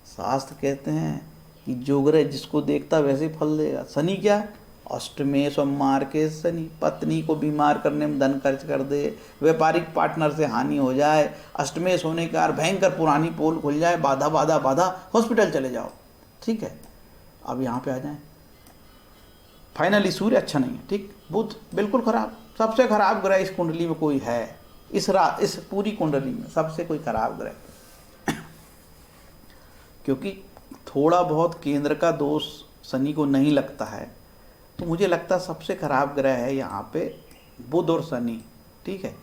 शास्त्र कहते हैं कि जो ग्रह जिसको देखता वैसे फल देगा। शनि क्या, अष्टमेश और मार्केश शनि, पत्नी को बीमार करने में धन खर्च कर दे, व्यापारिक पार्टनर से हानि हो जाए, अष्टमेश होने के कारण भयंकर पुरानी पोल खुल जाए, बाधा बाधा बाधा, हॉस्पिटल चले जाओ। ठीक है, अब यहाँ पे आ जाएं, फाइनली सूर्य अच्छा नहीं है। ठीक, बुध बिल्कुल खराब, सबसे खराब ग्रह इस कुंडली में कोई है, इस पूरी कुंडली में सबसे कोई खराब ग्रह क्योंकि थोड़ा बहुत केंद्र का दोष शनि को नहीं लगता है, तो मुझे लगता है सबसे खराब ग्रह है यहाँ पे बुध और शनि। ठीक है,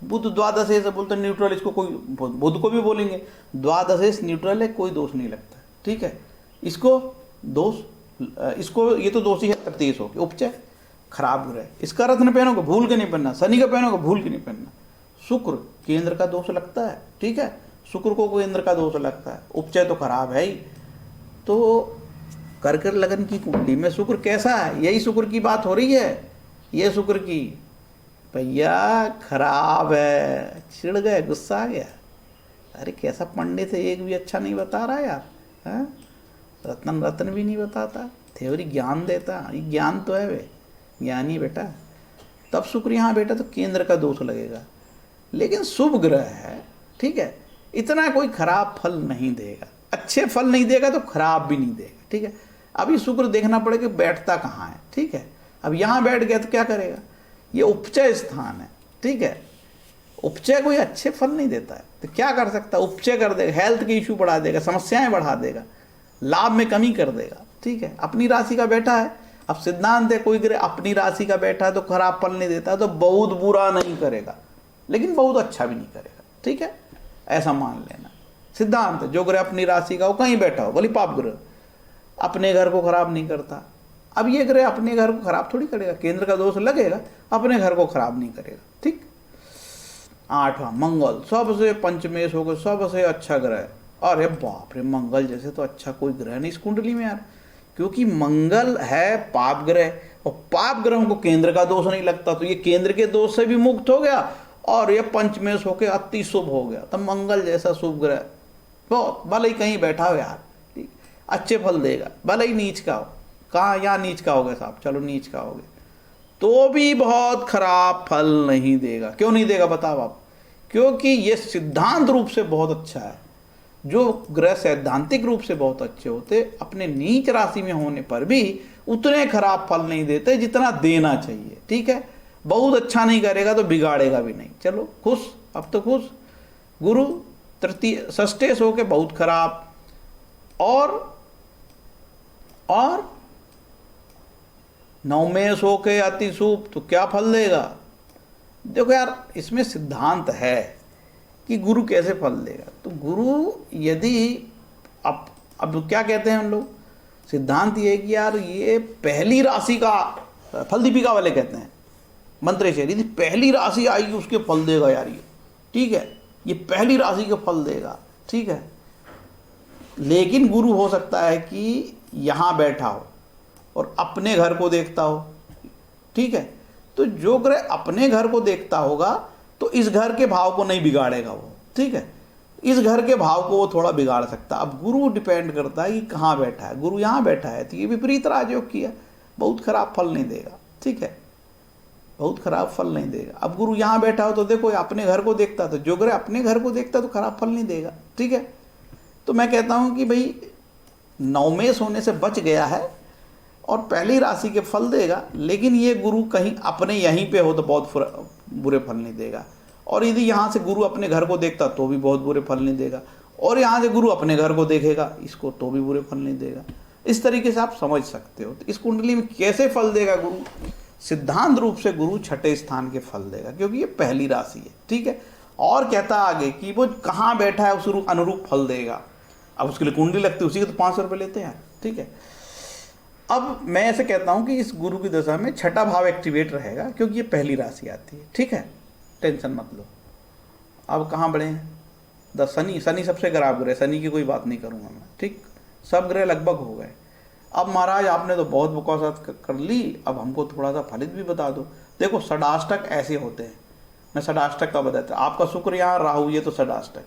बुध द्वादशेश से बोलते न्यूट्रल, इसको कोई बुध को भी बोलेंगे द्वादशेश न्यूट्रल है, कोई दोष नहीं लगता। ठीक है, इसको दोष, इसको ये तो दोषी है, तृतीयश हो उपचय, खराब ग्रह। इसका रत्न पहनोगे भूल के नहीं पहनना, शनि का पहनोगे भूल के नहीं पहनना। शुक्र केंद्र का दोष लगता है। ठीक है, शुक्र को केंद्र का दोष लगता है, उपचय तो खराब है ही। तो कर्क लगन की कुंडली में शुक्र कैसा है, यही शुक्र की बात हो रही है, ये शुक्र की भैया खराब है। चिढ़ गए, गुस्सा आ गया, अरे कैसा पंडित है, एक भी अच्छा नहीं बता रहा यार, है रत्न भी नहीं बताता, थ्योरी ज्ञान देता, ये ज्ञान तो है वे, ज्ञानी बेटा। तब शुक्र यहाँ बेटा तो केंद्र का दोष लगेगा, लेकिन शुभ ग्रह है। ठीक है, इतना कोई खराब फल नहीं देगा, अच्छे फल नहीं देगा तो खराब भी नहीं देगा। ठीक है, अब ये शुक्र देखना पड़ेगा बैठता कहाँ है, ठीक है। अब यहाँ बैठ गया तो क्या करेगा, ये उपचय स्थान है, ठीक है। उपचय कोई अच्छे फल नहीं देता है, तो क्या कर सकता है, उपचय कर देगा, हेल्थ के इश्यू बढ़ा देगा, समस्याएं बढ़ा देगा, लाभ में कमी कर देगा, ठीक है। अपनी राशि का बैठा है, अब सिद्धांत है कोई ग्रह अपनी राशि का बैठा है तो खराब फल नहीं देता, तो बहुत बुरा नहीं करेगा लेकिन बहुत अच्छा भी नहीं करेगा, ठीक है, ऐसा मान लेना। सिद्धांत जो ग्रह अपनी राशि का वो कहीं बैठा हो, बोली पाप ग्रह, अपने घर को खराब नहीं करता। अब ये ग्रह अपने घर को खराब थोड़ी करेगा, केंद्र का दोष लगेगा, अपने घर को खराब नहीं करेगा, ठीक। 8वां मंगल, सबसे पंचमेश हो गए, सबसे अच्छा ग्रह। अरे बाप रे, मंगल जैसे तो अच्छा कोई ग्रह नहीं इस कुंडली में यार, क्योंकि मंगल है पाप ग्रह और पाप ग्रहों को केंद्र का दोष नहीं लगता, तो ये केंद्र के दोष से भी मुक्त हो गया और ये पंचमेश होके अति शुभ हो गया। तब मंगल जैसा शुभ ग्रह बहुत, भले ही कहीं बैठा हो यार, ठीक, अच्छे फल देगा, भले ही नीच का हो। कहाँ, यहाँ नीच का हो गया साहब, चलो नीच का हो गया तो भी बहुत खराब फल नहीं देगा। क्यों नहीं देगा बताओ आप, क्योंकि ये सिद्धांत रूप से बहुत अच्छा है। जो ग्रह सैद्धांतिक रूप से बहुत अच्छे होते, अपने नीच राशि में होने पर भी उतने खराब फल नहीं देते जितना देना चाहिए, ठीक है। बहुत अच्छा नहीं करेगा तो बिगाड़ेगा भी नहीं। चलो खुश, अब तो खुश। गुरु तृतीय षष्ठेश होके बहुत खराब, और नवमेश होके अति शुभ, तो क्या फल देगा। देखो यार, इसमें सिद्धांत है कि गुरु कैसे फल देगा। तो गुरु यदि अब क्या कहते हैं हम लोग, सिद्धांत ये है कि यार ये पहली राशि का फल दीपिका वाले कहते हैं मंत्रेश्वर, यदि पहली राशि आएगी उसके फल देगा यार ये, ठीक है, ये पहली राशि के फल देगा, ठीक है। लेकिन गुरु हो सकता है कि यहाँ बैठा हो और अपने घर को देखता हो, ठीक है। तो जो ग्रह अपने घर को देखता होगा तो इस घर के भाव को नहीं बिगाड़ेगा वो, ठीक है। इस घर के भाव को वो थोड़ा बिगाड़ सकता है। अब गुरु डिपेंड करता है कि कहाँ बैठा है। गुरु यहाँ बैठा है तो ये विपरीत राजयोग किया, बहुत खराब फल नहीं देगा, ठीक है, बहुत खराब फल नहीं देगा। अब गुरु यहाँ बैठा हो तो देखो अपने घर को देखता, तो जो ग्रह अपने घर को देखता तो खराब फल नहीं देगा, ठीक है। तो मैं कहता हूँ कि भाई नवमेश होने से बच गया है और पहली राशि के फल देगा, लेकिन ये गुरु कहीं अपने यहीं पे हो तो बहुत बुरे फल नहीं देगा। और यदि यहाँ से गुरु अपने घर को देखता तो भी बहुत बुरे फल नहीं देगा, और यहाँ से गुरु अपने घर को देखेगा इसको तो भी बुरे फल नहीं देगा। इस तरीके से आप समझ सकते हो। तो इस कुंडली में कैसे फल देगा गुरु, सिद्धांत रूप से गुरु छठे स्थान के फल देगा, क्योंकि ये पहली राशि है, ठीक है। और कहता आगे कि वो कहाँ बैठा है उस अनुरूप फल देगा। अब उसके लिए कुंडली लगती है, उसी के तो 500 रुपये लेते हैं, ठीक है। अब मैं ऐसे कहता हूँ कि इस गुरु की दशा में छठा भाव एक्टिवेट रहेगा, क्योंकि ये पहली राशि आती है, ठीक है, टेंशन मत लो। अब कहाँ बढ़े हैं, शनि सबसे खराब ग्रह, शनि की कोई बात नहीं करूँगा मैं, ठीक, सब ग्रह लगभग हो गए। अब महाराज आपने तो बहुत बकवास कर ली, अब हमको थोड़ा सा फलित भी बता दो। देखो षडाष्टक ऐसे होते हैं, मैं षडाष्टक का बताता हूँ। आपका शुक्र यहाँ, राहु ये तो षडाष्टक,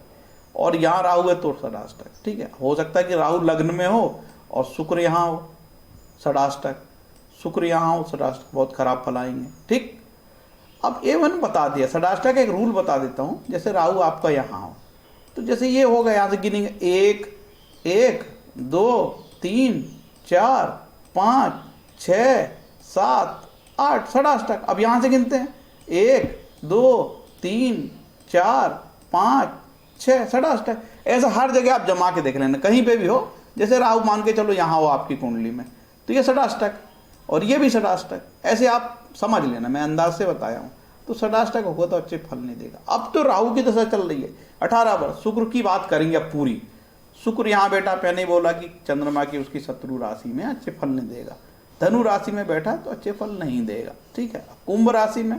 और यहाँ राहु है तो षडाष्टक, ठीक है। हो सकता है कि राहु लग्न में हो और शुक्र यहाँ हो, षडाष्टक, शुक्र यहाँ हो षडाष्टक, बहुत खराब फल आएंगे, ठीक। अब ये मैंने बता दिया, षडाष्टक एक रूल बता देता हूँ। जैसे राहु आपका यहाँ हो तो जैसे ये होगा, यहाँ से गिनेंगे 1 1 2 3 4 5 6 7 8 षडाष्टक। अब यहाँ से गिनते हैं 1 2 3 4 5 6 षडाष्टक। ऐसा हर जगह आप जमा के देख लेना, कहीं पे भी हो। जैसे राहु मान के चलो यहाँ हो आपकी कुंडली में, तो ये षडाष्टक और ये भी षडाष्टक, ऐसे आप समझ लेना, मैं अंदाज से बताया हूँ। तो षडाष्टक होगा तो अच्छे फल नहीं देगा। अब तो राहु की दशा चल रही है 18 वर्ष, शुक्र की बात करेंगे अब पूरी। शुक्र यहाँ बैठा, मैंने बोला कि चंद्रमा की उसकी शत्रु राशि में अच्छे फल नहीं देगा। धनु राशि में बैठा तो अच्छे फल नहीं देगा, ठीक है। कुंभ राशि में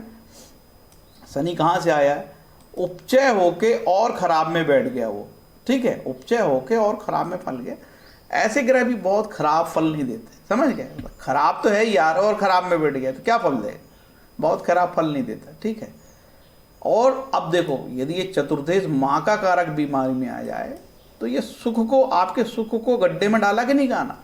शनि कहाँ से आया है, उपचय होके और खराब में बैठ गया वो, ठीक है, उपचय होके और खराब में फल गया। ऐसे ग्रह भी बहुत खराब फल नहीं देते, समझ गए, खराब तो है यार, और खराब में बैठ गया तो क्या फल देगा, बहुत खराब फल नहीं देता, ठीक है। और अब देखो, यदि ये चतुर्देश माँ का कारक बीमारी में आ जाए तो ये सुख को, आपके सुख को गड्ढे में डाला कि नहीं गाना।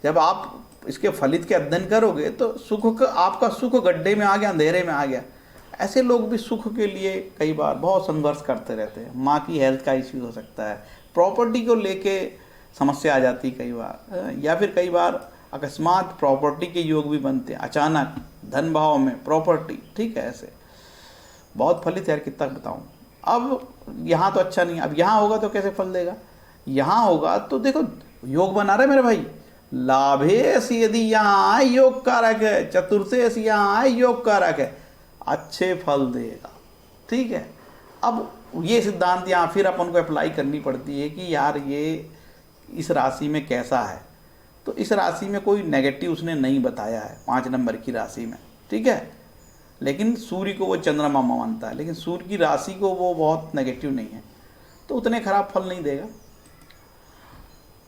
जब आप इसके फलित के अध्ययन करोगे तो सुख का, आपका सुख गड्ढे में आ गया, अंधेरे में आ गया। ऐसे लोग भी सुख के लिए कई बार बहुत संघर्ष करते रहते हैं। माँ की हेल्थ का इश्यू हो सकता है, प्रॉपर्टी को लेके समस्या आ जाती है कई बार, या फिर कई बार अकस्मात प्रॉपर्टी के योग भी बनते हैं, अचानक धन भाव में प्रॉपर्टी, ठीक है, ऐसे बहुत फलित यार, कितना बताऊं। अब यहाँ तो अच्छा नहीं, अब यहाँ होगा तो कैसे फल देगा, यहाँ होगा तो देखो योग बना रहे मेरे भाई, लाभेश यदि यहाँ आए योग कारक है, चतुर्थेश यहाँ आए योग कारक है, अच्छे फल देगा, ठीक है। अब ये सिद्धांत यहाँ फिर अपन को अप्लाई करनी पड़ती है कि यार ये इस राशि में कैसा है, तो इस राशि में कोई नेगेटिव उसने नहीं बताया है 5 नंबर की राशि में, ठीक है, लेकिन सूर्य को वो चंद्रमा मानता है, लेकिन सूर्य की राशि को वो बहुत नेगेटिव नहीं है, तो उतने खराब फल नहीं देगा।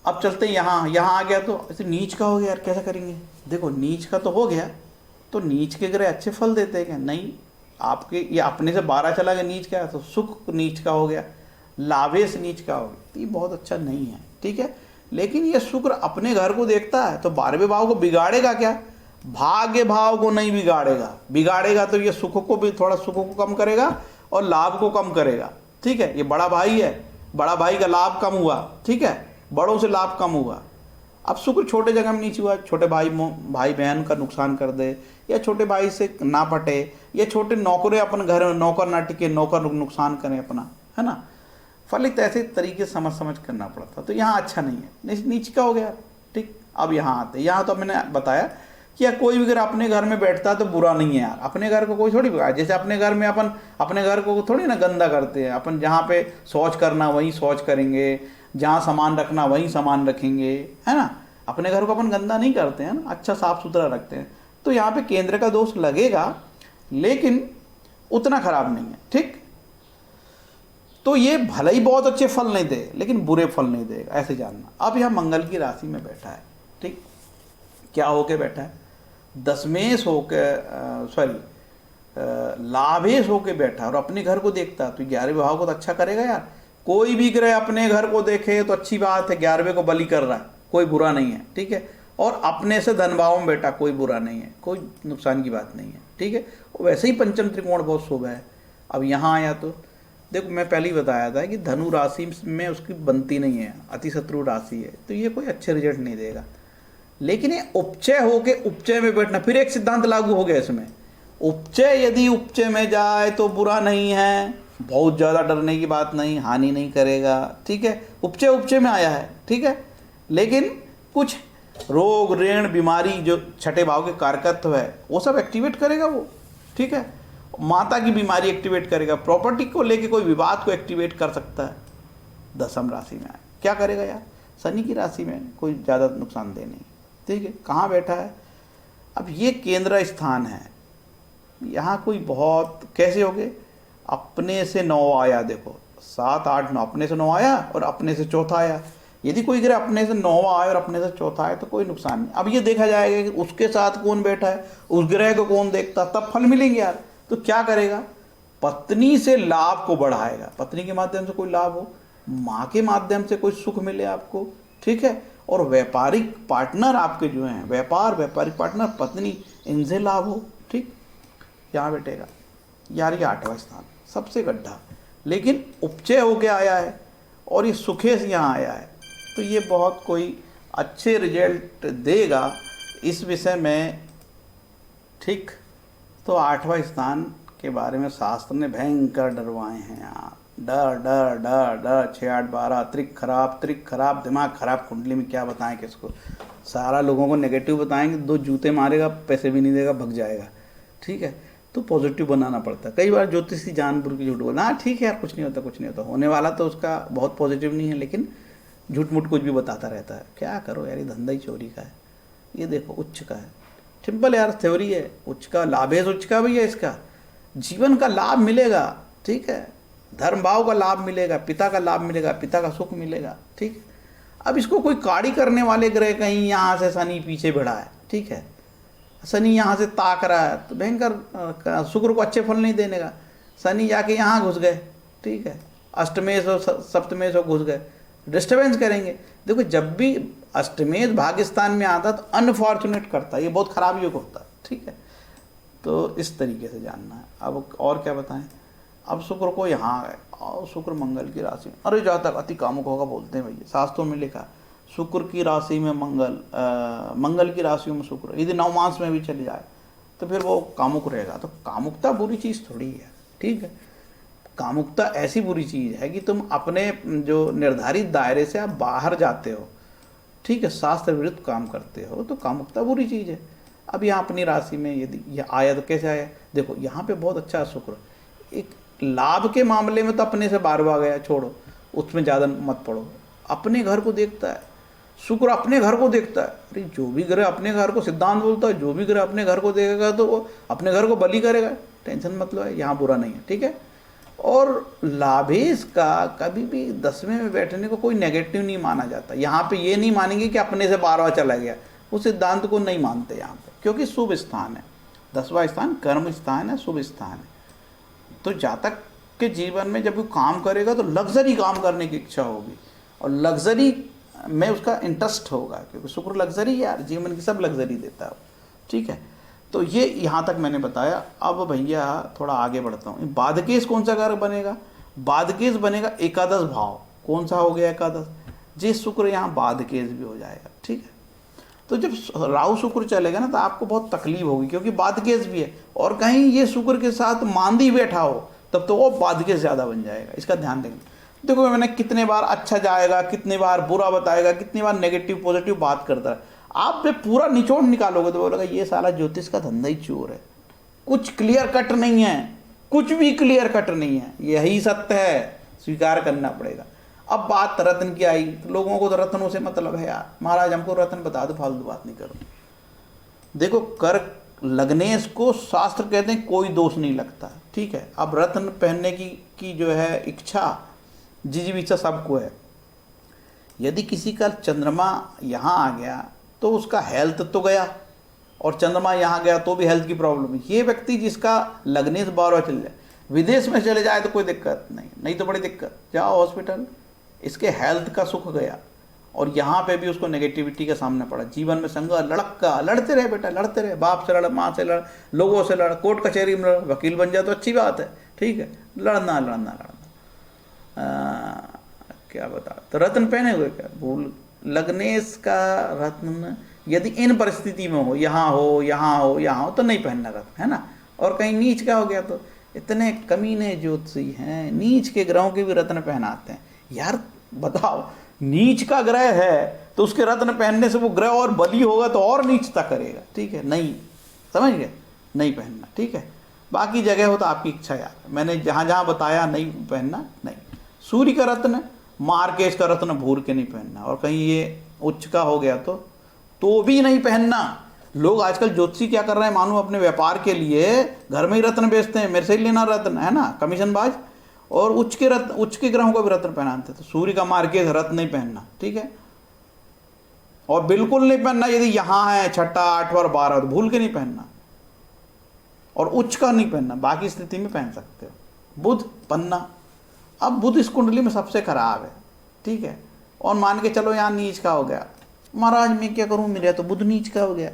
अब चलते हैं यहाँ आ गया तो ऐसे नीच का हो गया यार, कैसा करेंगे, देखो नीच का तो हो गया, तो नीच के ग्रह अच्छे फल देते हैं क्या, नहीं, आपके ये अपने से 12 चला गया नीच का, तो सुख नीच का हो गया, लाभेश नीच का हो गया, तो ये बहुत अच्छा नहीं है, ठीक है। लेकिन ये शुक्र अपने घर को देखता है, तो 12वें भाव को बिगाड़ेगा क्या, भाग्य भाव को नहीं बिगाड़ेगा तो ये सुख को भी, थोड़ा सुख को कम करेगा और लाभ को कम करेगा, ठीक है। ये बड़ा भाई है, बड़ा भाई का लाभ कम हुआ, ठीक है, बड़ों से लाभ कम हुआ। अब शुक्र छोटे जगह में नीचे हुआ, छोटे भाई बहन का नुकसान कर दे, या छोटे भाई से ना पटे, या छोटे नौकरे अपन घर में नौकर ना टिके, नौकर नुकसान करें अपना, है ना, फलित ऐसे तरीके समझ करना पड़ता, तो यहाँ अच्छा नहीं है, नीचे का हो गया, ठीक। अब यहाँ आते, यहाँ तो मैंने बताया कि यार कोई भी अगर अपने घर में बैठता है तो बुरा नहीं है यार, अपने घर को कोई थोड़ी बिगाड़, जैसे अपने घर में अपन अपने घर को थोड़ी ना गंदा करते हैं, अपन जहाँ पे शौच करना वहीं शौच करेंगे, जहाँ सामान रखना वहीं सामान रखेंगे, है ना, अपने घर को अपन गंदा नहीं करते हैं ना, अच्छा साफ सुथरा रखते हैं। तो यहाँ पे केंद्र का दोष लगेगा, लेकिन उतना खराब नहीं है, ठीक। तो ये भले ही बहुत अच्छे फल नहीं दे, लेकिन बुरे फल नहीं देगा, ऐसे जानना। अब यहाँ मंगल की राशि में बैठा है, ठीक, क्या होके बैठा है, दशमेश होके, लाभेश होके बैठा और अपने घर को देखता, तो 11वें भाव को तो अच्छा करेगा यार। कोई भी ग्रह अपने घर को देखे तो अच्छी बात है, 11वें को बलि कर रहा है, कोई बुरा नहीं है, ठीक है। और अपने से धन भाव में बैठा, कोई बुरा नहीं है, कोई नुकसान की बात नहीं है, ठीक है। और वैसे ही पंचम त्रिकोण बहुत शुभ है। अब यहाँ आया तो देखो, मैं पहले ही बताया था कि धनु राशि में उसकी बनती नहीं है, अति शत्रु राशि है, तो ये कोई अच्छे रिजल्ट नहीं देगा। लेकिन ये उपचय होके उपचय में बैठना, फिर एक सिद्धांत लागू हो गया इसमें, उपचय यदि उपचय में जाए तो बुरा नहीं है, बहुत ज़्यादा डरने की बात नहीं, हानि नहीं करेगा, ठीक है। उपचय में आया है, ठीक है, लेकिन कुछ रोग ऋण बीमारी जो छठे भाव के कारकत्व है वो सब एक्टिवेट करेगा वो, ठीक है। माता की बीमारी एक्टिवेट करेगा, प्रॉपर्टी को लेके कोई विवाद को एक्टिवेट कर सकता है। दशम राशि में आए, क्या करेगा यार, शनि की राशि में कोई ज़्यादा नुकसानदेह नहीं, ठीक है। कहाँ बैठा है, अब ये केंद्र स्थान है, यहाँ कोई बहुत कैसे हो गए, अपने से 9 आया, देखो 7 8 9, अपने से 9 आया और अपने से चौथा आया। यदि कोई ग्रह अपने से 9 आए और अपने से चौथा आए तो कोई नुकसान नहीं। अब ये देखा जाएगा कि उसके साथ कौन बैठा है, उस ग्रह को कौन देखता, तब फल मिलेंगे यार। तो क्या करेगा, पत्नी से लाभ को बढ़ाएगा, पत्नी के माध्यम से कोई लाभ हो, माँ के माध्यम से कोई सुख मिले आपको, ठीक है। और व्यापारिक पार्टनर आपके जो हैं, व्यापारिक पार्टनर पत्नी, इनसे लाभ हो, ठीक। यहाँ बैठेगा यार, ये 8वां स्थान सबसे गड्ढा, लेकिन उपचय होके आया है और ये सुखे से यहाँ आया है, तो ये बहुत कोई अच्छे रिजल्ट देगा इस विषय में, ठीक। तो 8वां स्थान के बारे में शास्त्र ने भयंकर डरवाए हैं यार, डर डर डर डर 6 8 12, त्रिक खराब, दिमाग खराब, कुंडली में क्या बताएं किसको, सारा लोगों को नेगेटिव बताएंगे, 2 जूते मारेगा, पैसे भी नहीं देगा, भग जाएगा, ठीक है। तो पॉजिटिव बनाना पड़ता है। कई बार ज्योतिषी जानबूझ के झूठ बोलना, हाँ ठीक है यार, कुछ नहीं होता, होने वाला तो उसका बहुत पॉजिटिव नहीं है, लेकिन झूठ मूठ कुछ भी बताता रहता है। क्या करो यार, ये धंधा ही चोरी का है। ये देखो उच्च का है, सिंपल यार थ्योरी है, उच्च का लाभ है, उच्च का भी है, इसका जीवन का लाभ मिलेगा, ठीक है, धर्म भाव का लाभ मिलेगा, पिता का लाभ मिलेगा, पिता का सुख मिलेगा, ठीक। अब इसको कोई काड़ी करने वाले ग्रह कहीं यहाँ से शनि पीछे बढ़ा है, ठीक है, शनि यहाँ से ताक रहा है, तो भयंकर शुक्र को अच्छे फल नहीं देने का, शनि जाके यहाँ घुस गए, ठीक है, अष्टमेश और सप्तमेश और घुस गए, डिस्टर्बेंस करेंगे। देखो जब भी अष्टमेश भाग्यस्थान में आता तो अनफॉर्चुनेट करता है, ये बहुत खराब योग होता है, ठीक है। तो इस तरीके से जानना है। अब और क्या बताएं, अब शुक्र को यहाँ है और शुक्र मंगल की राशि में, अरे जहाँ तक अति कामुक होगा बोलते हैं भैया, शास्त्रों में लिखा शुक्र की राशि में मंगल, मंगल की राशियों में शुक्र, यदि नवमांश में भी चले जाए तो फिर वो कामुक रहेगा। तो कामुकता बुरी चीज़ थोड़ी है, ठीक है। कामुकता ऐसी बुरी चीज़ है कि तुम अपने जो निर्धारित दायरे से आप बाहर जाते हो, ठीक है, शास्त्र विरुद्ध काम करते हो, तो कामुकता बुरी चीज़ है। अब यहाँ अपनी राशि में यदि यह आया तो कैसे आया, देखो यहाँ पे बहुत अच्छा शुक्र, एक लाभ के मामले में तो अपने से बारवा गया, छोड़ो उसमें ज़्यादा मत पड़ो, अपने घर को देखता है शुक्र, अपने घर को देखता है। अरे जो भी ग्रह अपने घर को, सिद्धांत बोलता है जो भी ग्रह अपने घर को देखेगा तो वो अपने घर को बलि करेगा, टेंशन मत लो, है यहाँ बुरा नहीं है, ठीक है। और लाभेश का कभी भी 10वें में बैठने को कोई नेगेटिव नहीं माना जाता। यहाँ पे ये नहीं मानेंगे कि अपने से 12वां चला गया, उस सिद्धांत को नहीं मानते यहाँ पे, क्योंकि शुभ स्थान है, 10वां स्थान कर्म स्थान है, शुभ स्थान है। तो जातक के जीवन में जब वो काम करेगा तो लग्जरी काम करने की इच्छा होगी और लग्जरी में उसका इंटरेस्ट होगा, क्योंकि शुक्र लग्जरी यार, जीवन की सब लग्जरी देता है, ठीक है। तो ये यहाँ तक मैंने बताया। अब भैया थोड़ा आगे बढ़ता हूँ। बाधकेश कौन सा कारक बनेगा, बाधकेश बनेगा एकादश भाव। कौन सा हो गया एकादश, जे शुक्र यहाँ बाधकेश भी हो जाएगा, ठीक है। तो जब राहु शुक्र चलेगा ना तो आपको बहुत तकलीफ होगी, क्योंकि बाधकेश भी है, और कहीं ये शुक्र के साथ मांदी बैठा हो तब तो वो बाधकेश ज़्यादा बन जाएगा, इसका ध्यान देंगे। देखो मैंने कितने बार अच्छा जाएगा, कितनी बार बुरा बताएगा, कितनी बार नेगेटिव पॉजिटिव बात करता है, आप जब पूरा निचोड़ निकालोगे तो बोलेगा ये साला ज्योतिष का धंधा ही चोर है, कुछ क्लियर कट नहीं है, कुछ भी क्लियर कट नहीं है, यही सत्य है, स्वीकार करना पड़ेगा। अब बात रत्न की आई तो लोगों को तो रत्नों से मतलब है यार, महाराज हमको रत्न बता दो, फालतू बात नहीं करो। देखो कर लगनेश को शास्त्र कहते हैं कोई दोष नहीं लगता, ठीक है। अब रत्न पहनने की जो है इच्छा, जी इच्छा सबको है। यदि किसी का चंद्रमा यहाँ आ गया तो उसका हेल्थ तो गया, और चंद्रमा यहाँ गया तो भी हेल्थ की प्रॉब्लम है। ये व्यक्ति जिसका लगनेश 12 चल जाए, विदेश में चले जाए तो कोई दिक्कत नहीं, नहीं तो बड़ी दिक्कत, जाओ हॉस्पिटल, इसके हेल्थ का सुख गया और यहाँ पे भी उसको नेगेटिविटी का सामना पड़ा। जीवन में संघर्ष, लड़का लड़ते रहे बेटा, लड़ते रहे, बाप से लड़, माँ से लड़, लोगों से लड़, कोर्ट कचहरी में लड़, वकील बन जाए तो अच्छी बात है, ठीक है, लड़ना लड़ना लड़ना। क्या बता, तो रत्न पहने हुए क्या भूल, लगनेश का रत्न यदि इन परिस्थिति में हो, यहाँ हो यहाँ हो यहाँ हो तो नहीं पहनना रत्न, है ना। और कहीं नीच का हो गया तो इतने कमीने ज्योतिषी हैं, नीच के ग्रहों के भी रत्न पहनाते हैं। यार बताओ, नीच का ग्रह है तो उसके रत्न पहनने से वो ग्रह और बली होगा तो और नीचता करेगा, ठीक है, नहीं, समझ गए, नहीं पहनना, ठीक है। बाकी जगह हो तो आपकी इच्छा यार, मैंने जहाँ जहाँ बताया नहीं पहनना, नहीं। सूर्य का रत्न, मार्केश का रत्न भूर के नहीं पहनना, और कहीं ये उच्च का हो गया तो भी नहीं पहनना। लोग आजकल ज्योतिषी क्या कर रहे हैं, मानो अपने व्यापार के लिए घर में ही रत्न बेचते हैं, मेरे से ही लेना रत्न, है ना, कमीशन बाज, और उच्च के ग्रहों को भी रत्न पहनाते। तो सूर्य का मार्केश रत्न नहीं पहनना, ठीक है, और बिल्कुल नहीं पहनना यदि यहाँ है 6, 8 और 12 तो भूल के नहीं पहनना, और उच्च का नहीं पहनना, बाकी स्थिति में पहन सकते हो। बुध पन्ना, अब बुध इस कुंडली में सबसे खराब है, ठीक है, और मान के चलो यहाँ नीच का हो गया, महाराज मैं क्या करूँ, मेरा तो बुध नीच का हो गया,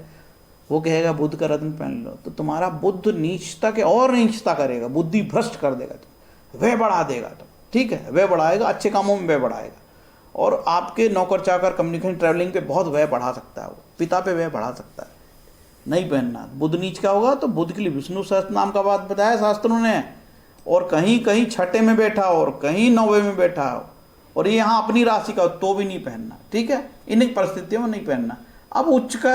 वो कहेगा बुध का रत्न पहन लो, तो तुम्हारा बुध नीचता के और नीचता करेगा, बुद्धि भ्रष्ट कर देगा, तो वह बढ़ा देगा, तो ठीक है, वह बढ़ाएगा, अच्छे कामों में वह बढ़ाएगा, और आपके नौकर चाकर कम्युनिकेशन ट्रैवलिंग पे बहुत वह बढ़ा सकता है, वो पिता पे वह बढ़ा सकता है, नहीं पहनना। बुध नीच का होगा तो बुध के लिए विष्णु सहस्त्र नाम का बात बताया शास्त्रों ने, और कहीं कहीं 6 में बैठा हो और कहीं 9वें में बैठा हो, और ये यहाँ अपनी राशि का हो तो भी नहीं पहनना, ठीक है, इन परिस्थितियों में नहीं पहनना। अब उच्च का,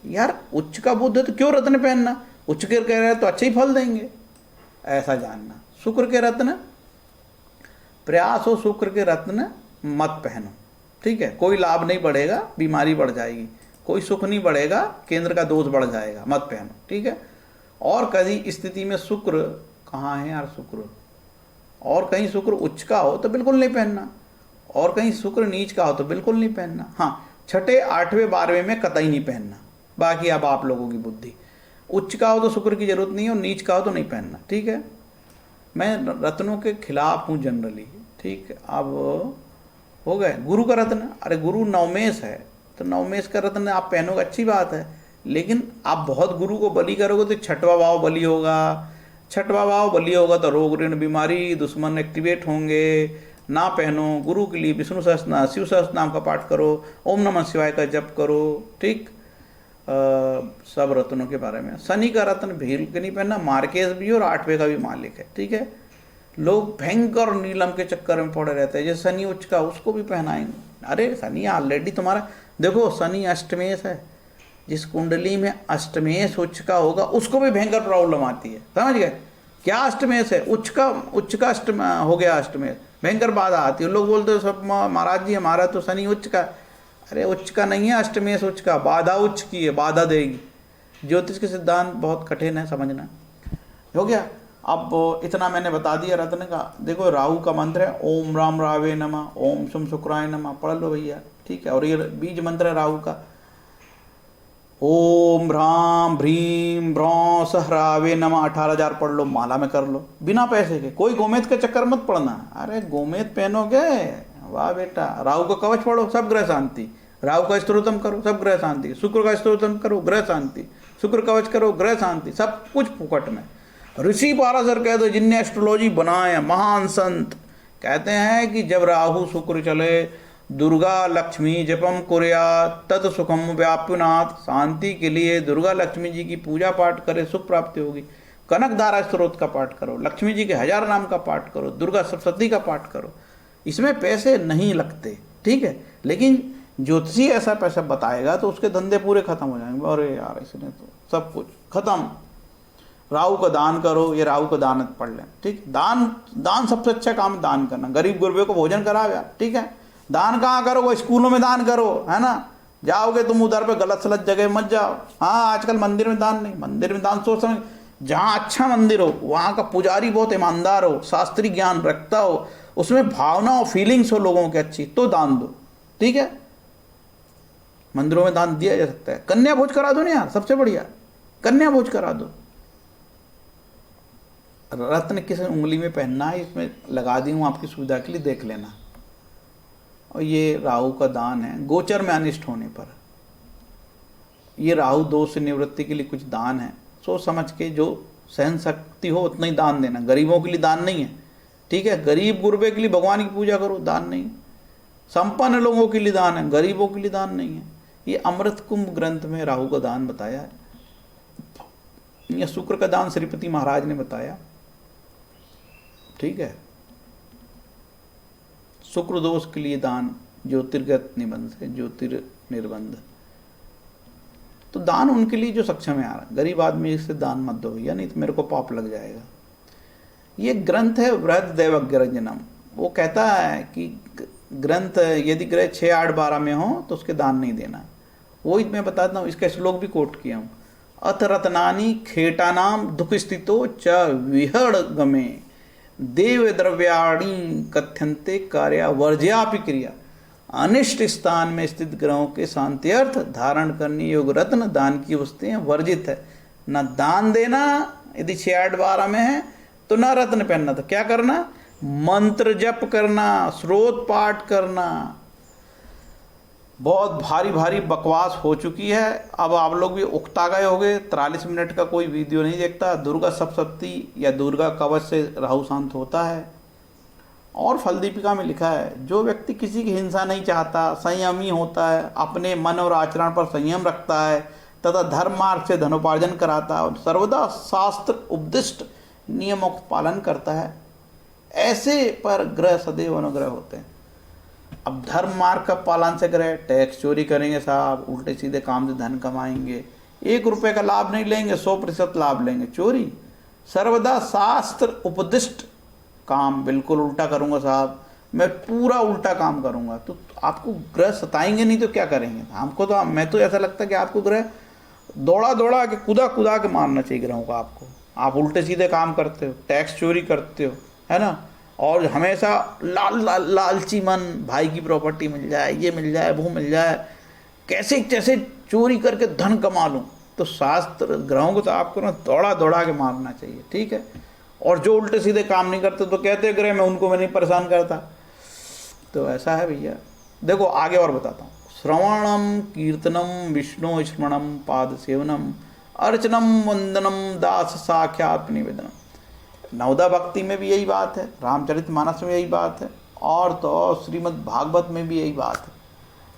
यार उच्च का बुध है तो क्यों रत्न पहनना, उच्च के कह रहे हैं तो अच्छे ही फल देंगे, ऐसा जानना। शुक्र के रत्न, प्रयास हो शुक्र के रत्न मत पहनो, ठीक है, कोई लाभ नहीं बढ़ेगा, बीमारी बढ़ जाएगी, कोई सुख नहीं बढ़ेगा, केंद्र का दोष बढ़ जाएगा, मत पहनो, ठीक है। और कहीं स्थिति में शुक्र, कहाँ है यार शुक्र, और कहीं शुक्र उच्च का हो तो बिल्कुल नहीं पहनना, और कहीं शुक्र नीच का हो तो बिल्कुल नहीं पहनना। हाँ, 6, 8वें 12वें में कतई नहीं पहनना, बाकी अब आप लोगों की बुद्धि। उच्च का हो तो शुक्र की जरूरत नहीं है, और नीच का हो तो नहीं पहनना, ठीक है। मैं रत्नों के खिलाफ हूँ जनरली, ठीक। अब हो गए गुरु का रत्न, अरे गुरु नवमेश है तो नवमेश का रत्न आप पहनोगे, अच्छी बात है, लेकिन आप बहुत गुरु को बलि करोगे तो 6वां भाव बलि होगा, 6वां भाव बलि होगा तो रोग ऋण बीमारी दुश्मन एक्टिवेट होंगे, ना पहनो। गुरु के लिए विष्णु सहस्त्रनाम, शिव सहस्त्रनाम का पाठ करो, ओम नमः शिवाय का जप करो। ठीक, सब रत्नों के बारे में। शनि का रत्न भील के नहीं पहनना, मार्केज भी और 8वें का भी मालिक है। ठीक है, लोग भयंकर नीलम के चक्कर में पड़े रहते हैं। जैसे शनि उच्च का, उसको भी पहनाएंगे। अरे शनि ऑलरेडी तुम्हारा, देखो शनि अष्टमेश है, जिस कुंडली में अष्टमेश उच्च का होगा उसको भी भयंकर प्रॉब्लम आती है। समझ गए? क्या अष्टमेश है? उच्च का अष्टम हो गया, अष्टमेश भयंकर बाधा आती है। लोग बोलते हैं सब महाराज जी हमारा तो शनि उच्च का। अरे उच्च का नहीं है, अष्टमेश उच्च का, बाधा उच्च की है, बाधा देगी। ज्योतिष के सिद्धांत बहुत कठिन है समझना। हो गया? अब इतना मैंने बता दिया रत्न का। देखो राहु का मंत्र है ओम राम रावे नमः, ओम शम शुक्राय नमः, पढ़ लो भैया। ठीक है, और ये बीज मंत्र है राहु का, ओम ह्राम भ्रीम भ्रौ सहरावे नमः 18,000 पढ़ लो, माला में कर लो बिना पैसे के। कोई गोमेद के चक्कर मत पड़ना। अरे गोमेद पहनोगे, वाह बेटा। राहु का कवच पढ़ो, सब ग्रह शांति। राहु का स्तोत्रम करो, सब ग्रह शांति। शुक्र का स्तोत्रम करो, ग्रह शांति। शुक्र कवच करो, ग्रह शांति। सब कुछ फुकट में। ऋषि पाराशर कह दो, जिनने एस्ट्रोलॉजी बनाए, महान संत कहते हैं कि जब राहु शुक्र चले, दुर्गा लक्ष्मी जपम कुर्या तत् सुखम व्याप्युनाथ, शांति के लिए दुर्गा लक्ष्मी जी की पूजा पाठ करे, सुख प्राप्ति होगी। कनक धारा स्त्रोत का पाठ करो, लक्ष्मी जी के 1000 नाम का पाठ करो, दुर्गा सप्तशती का पाठ करो। इसमें पैसे नहीं लगते, ठीक है, लेकिन ज्योतिषी ऐसा पैसा बताएगा तो उसके धंधे पूरे खत्म हो जाएंगे। अरे यार इसने तो सब कुछ खत्म। राहु का दान करो, ये राहु का दान पढ़ लें। ठीक, दान सबसे अच्छा काम है, दान करना। गरीब गुरबे को भोजन कराओ यार। ठीक है, दान कहाँ करो? वो स्कूलों में दान करो, है ना। जाओगे तुम उधर पे गलत सलत जगह मत जाओ। हाँ आजकल मंदिर में दान नहीं, मंदिर में दान सोच समझ, जहाँ अच्छा मंदिर हो, वहाँ का पुजारी बहुत ईमानदार हो, शास्त्रीय ज्ञान रखता हो, उसमें भावना और फीलिंग्स हो लोगों की अच्छी, तो दान दो। ठीक है, मंदिरों में दान दिया जा सकता है। कन्या भोज करा दो ना यार, सबसे बढ़िया कन्या भोज करा दो। रत्न किस उंगली में पहनना है इसमें लगा दी हूँ आपकी सुविधा के लिए, देख लेना। और ये राहु का दान है गोचर में अनिष्ट होने पर। ये राहु दोष से निवृत्ति के लिए कुछ दान है, सोच समझ के, जो सहन शक्ति हो उतना ही दान देना। गरीबों के लिए दान नहीं है। ठीक है, गरीब गुरबे के लिए भगवान की पूजा करो, दान नहीं। संपन्न लोगों के लिए दान है, गरीबों के लिए दान नहीं है। ये अमृत कुंभ ग्रंथ में राहु का दान बताया है। ये शुक्र का दान श्रीपति महाराज ने बताया। ठीक है, शुक्र दोष के लिए दान, ज्योतिर्गत निबंध से, ज्योतिर्निर्बंध। तो दान उनके लिए जो सक्षम है यार, गरीब आदमी इससे दान मत दो भैया, नहीं तो मेरे को पाप लग जाएगा। ये ग्रंथ है बृहद दैवज्ञरंजनम। वो कहता है कि ग्रंथ यदि ग्रह 6, 8, 12 में हो तो उसके दान नहीं देना। वही मैं बताता हूँ, इसका श्लोक भी कोट किया हूँ। अथ रत्नानि खेटानाम दुख स्थितो च विहड़ गमे देव द्रव्याणी कथ्यन्ते कार्या वर्ज्यापि क्रिया। अनिष्ट स्थान में स्थित ग्रहों के शांति अर्थ धारण करने योग्य रत्न दान की वस्तुएं वर्जित है। न दान देना, यदि 6, 8, 12 में है तो न रत्न पहनना। तो क्या करना? मंत्र जप करना, स्रोत पाठ करना। बहुत भारी भारी बकवास हो चुकी है, अब आप लोग भी उकता गए होंगे। 43 मिनट का कोई वीडियो नहीं देखता। दुर्गा सप्तशती या दुर्गा कवच से राहु शांत होता है। और फल दीपिका में लिखा है, जो व्यक्ति किसी की हिंसा नहीं चाहता, संयमी होता है, अपने मन और आचरण पर संयम रखता है तथा धर्म मार्ग से धनोपार्जन कराता है, सर्वदा शास्त्र उपदिष्ट नियमों का पालन करता है, ऐसे पर ग्रह सदैव अनुग्रह होते हैं। अब धर्म मार्ग का पालन से ग्रह टैक्स चोरी करेंगे साहब, उल्टे सीधे काम से धन कमाएंगे, 1 रुपये का लाभ नहीं लेंगे, 100% लाभ लेंगे, चोरी। सर्वदा शास्त्र उपदिष्ट काम, बिल्कुल उल्टा करूंगा साहब, मैं पूरा उल्टा काम करूंगा, तो आपको ग्रह सताएंगे नहीं तो क्या करेंगे? हमको तो, मैं तो ऐसा लगता है कि आपको ग्रह दौड़ा दौड़ा के कुदा के मारना चाहिए ग्रहों को आपको। आप उल्टे सीधे काम करते हो, टैक्स चोरी करते हो, है ना, और हमेशा लालची मन, भाई की प्रॉपर्टी मिल जाए, ये मिल जाए, वो मिल जाए, कैसे कैसे चोरी करके धन कमा लूँ। तो शास्त्र ग्रहों को तो आपको ना दौड़ा के मारना चाहिए। ठीक है, और जो उल्टे सीधे काम नहीं करते तो कहते ग्रह मैं उनको मैं नहीं परेशान करता। तो ऐसा है भैया। देखो आगे और बताता हूँ। श्रवणम कीर्तनम विष्णु स्मरणम पाद सेवनम अर्चनम वंदनम दास साख्यात निवेदनम। नवदा भक्ति में भी यही बात है, रामचरितमानस में यही बात है, और तो श्रीमद् भागवत में भी यही बात है,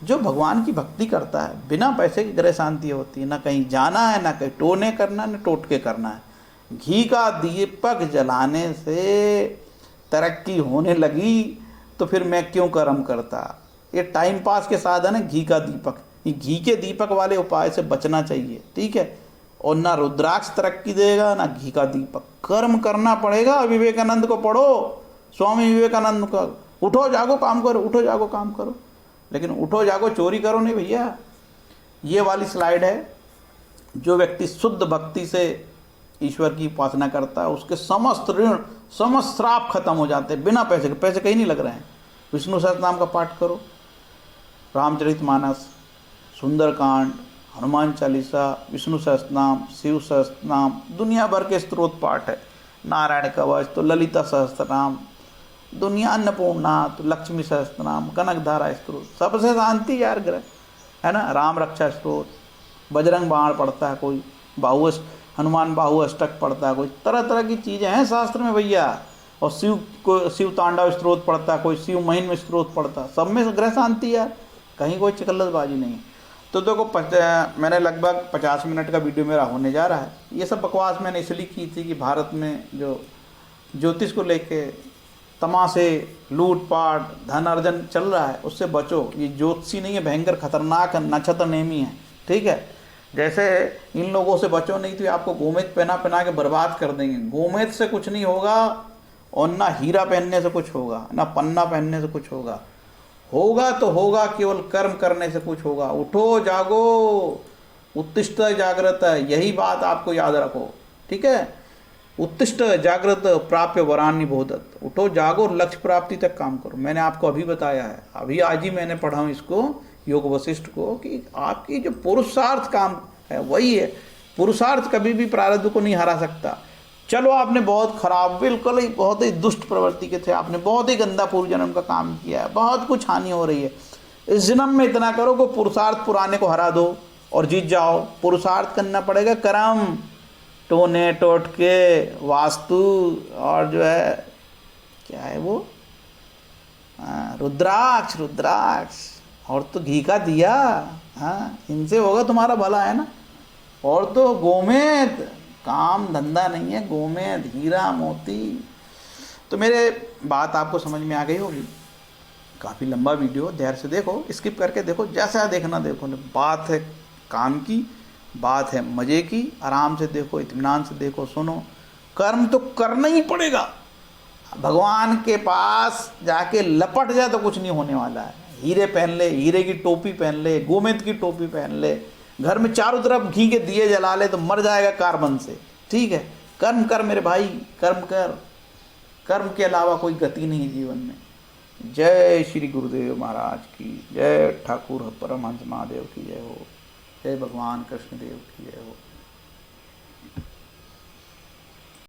जो भगवान की भक्ति करता है बिना पैसे के ग्रह शांति होती है। ना कहीं जाना है, ना कहीं टोने करना है, ना टोटके करना है। घी का दीपक जलाने से तरक्की होने लगी तो फिर मैं क्यों कर्म करता। ये टाइम पास के साधन है घी का दीपक, ये घी के दीपक वाले उपाय से बचना चाहिए, ठीक है। और ना रुद्राक्ष तरक्की देगा ना घी का दीपक, कर्म करना पड़ेगा। विवेकानंद को पढ़ो, स्वामी विवेकानंद का, उठो जागो काम करो, उठो जागो काम करो। लेकिन उठो जागो चोरी करो नहीं भैया। ये वाली स्लाइड है, जो व्यक्ति शुद्ध भक्ति से ईश्वर की उपासना करता है उसके समस्त ऋण समस्त श्राप खत्म हो जाते हैं बिना पैसे के। पैसे कहीं नहीं लग रहे हैं। विष्णु सहस्त्रनाम का पाठ करो, रामचरितमानस, सुंदरकांड, हनुमान चालीसा, विष्णु सहस्त्रनाम, शिव सहस्त्रनाम, दुनिया भर के स्त्रोत पाठ है। नारायण कवच तो ललिता सहस्त्रनाम, दुनिया अन्नपूर्णा तो लक्ष्मी सहस्त्रनाम, कनकधारा स्त्रोत, सबसे शांति यार ग्रह है ना। राम रक्षा स्त्रोत, बजरंग बाण पढ़ता है कोई, हनुमान बाहु अष्टक पढ़ता है कोई, तरह तरह की चीज़ें हैं शास्त्र में भैया। और शिव तांडव स्त्रोत पढ़ता है कोई, शिव महिम स्त्रोत पढ़ता है, सब में ग्रह शांति यार, कहीं कोई चिकल्लतबाजी नहीं। तो देखो मैंने लगभग 50 मिनट का वीडियो मेरा होने जा रहा है। ये सब बकवास मैंने इसलिए की थी कि भारत में जो ज्योतिष को लेके तमाशे, लूटपाट, धन अर्जन चल रहा है उससे बचो। ये ज्योतिषी नहीं है, भयंकर खतरनाक नक्षत्र नेमी है, ठीक है। जैसे इन लोगों से बचो नहीं तो आपको गोमेद पहना पहना के बर्बाद कर देंगे। गोमेद से कुछ नहीं होगा, और ना हीरा पहनने से कुछ होगा, ना पन्ना पहनने से कुछ होगा। होगा तो होगा केवल कर्म करने से कुछ होगा। उठो जागो, उत्तिष्ठ जागृत, यही बात आपको याद रखो, ठीक है। उत्तिष्ठ जागृत प्राप्य वरान्य बोधत, उठो जागो, लक्ष्य प्राप्ति तक काम करो। मैंने आपको अभी बताया है, अभी आज ही मैंने पढ़ा हूँ इसको योग वशिष्ठ को, कि आपकी जो पुरुषार्थ काम है वही है। पुरुषार्थ कभी भी प्रारब्ध को नहीं हरा सकता। चलो आपने बहुत खराब, बिल्कुल ही बहुत ही दुष्ट प्रवृत्ति के थे, आपने बहुत ही गंदा पूर्व जन्म का काम किया है, बहुत कुछ हानि हो रही है। इस जन्म में इतना करो कि पुरुषार्थ पुराने को हरा दो और जीत जाओ। पुरुषार्थ करना पड़ेगा, कर्म, टोने टोटके, वास्तु, और जो है क्या है वो, रुद्राक्ष, रुद्राक्ष और तो घी का दिया, हाँ, इनसे होगा तुम्हारा भला, है ना। और तो गोमेद, काम धंधा नहीं है, गोमेद, हीरा मोती। तो मेरे बात आपको समझ में आ गई होगी। काफ़ी लंबा वीडियो, ध्यान से देखो, स्किप करके देखो, जैसा देखना देखो। बात है काम की, बात है मज़े की, आराम से देखो, इत्मीनान से देखो, सुनो। कर्म तो करना ही पड़ेगा। भगवान के पास जाके लपट जाए तो कुछ नहीं होने वाला है। हीरे पहन ले, हीरे की टोपी पहन ले, गोमेद की टोपी पहन ले, घर में चारों तरफ घी के दिए जला ले तो मर जाएगा कार्बन से, ठीक है। कर्म कर मेरे भाई, कर्म कर, कर्म के अलावा कोई गति नहीं है जीवन में। जय श्री गुरुदेव महाराज की जय, ठाकुर परमहंस महादेव की जय हो, जय भगवान कृष्णदेव की जय हो।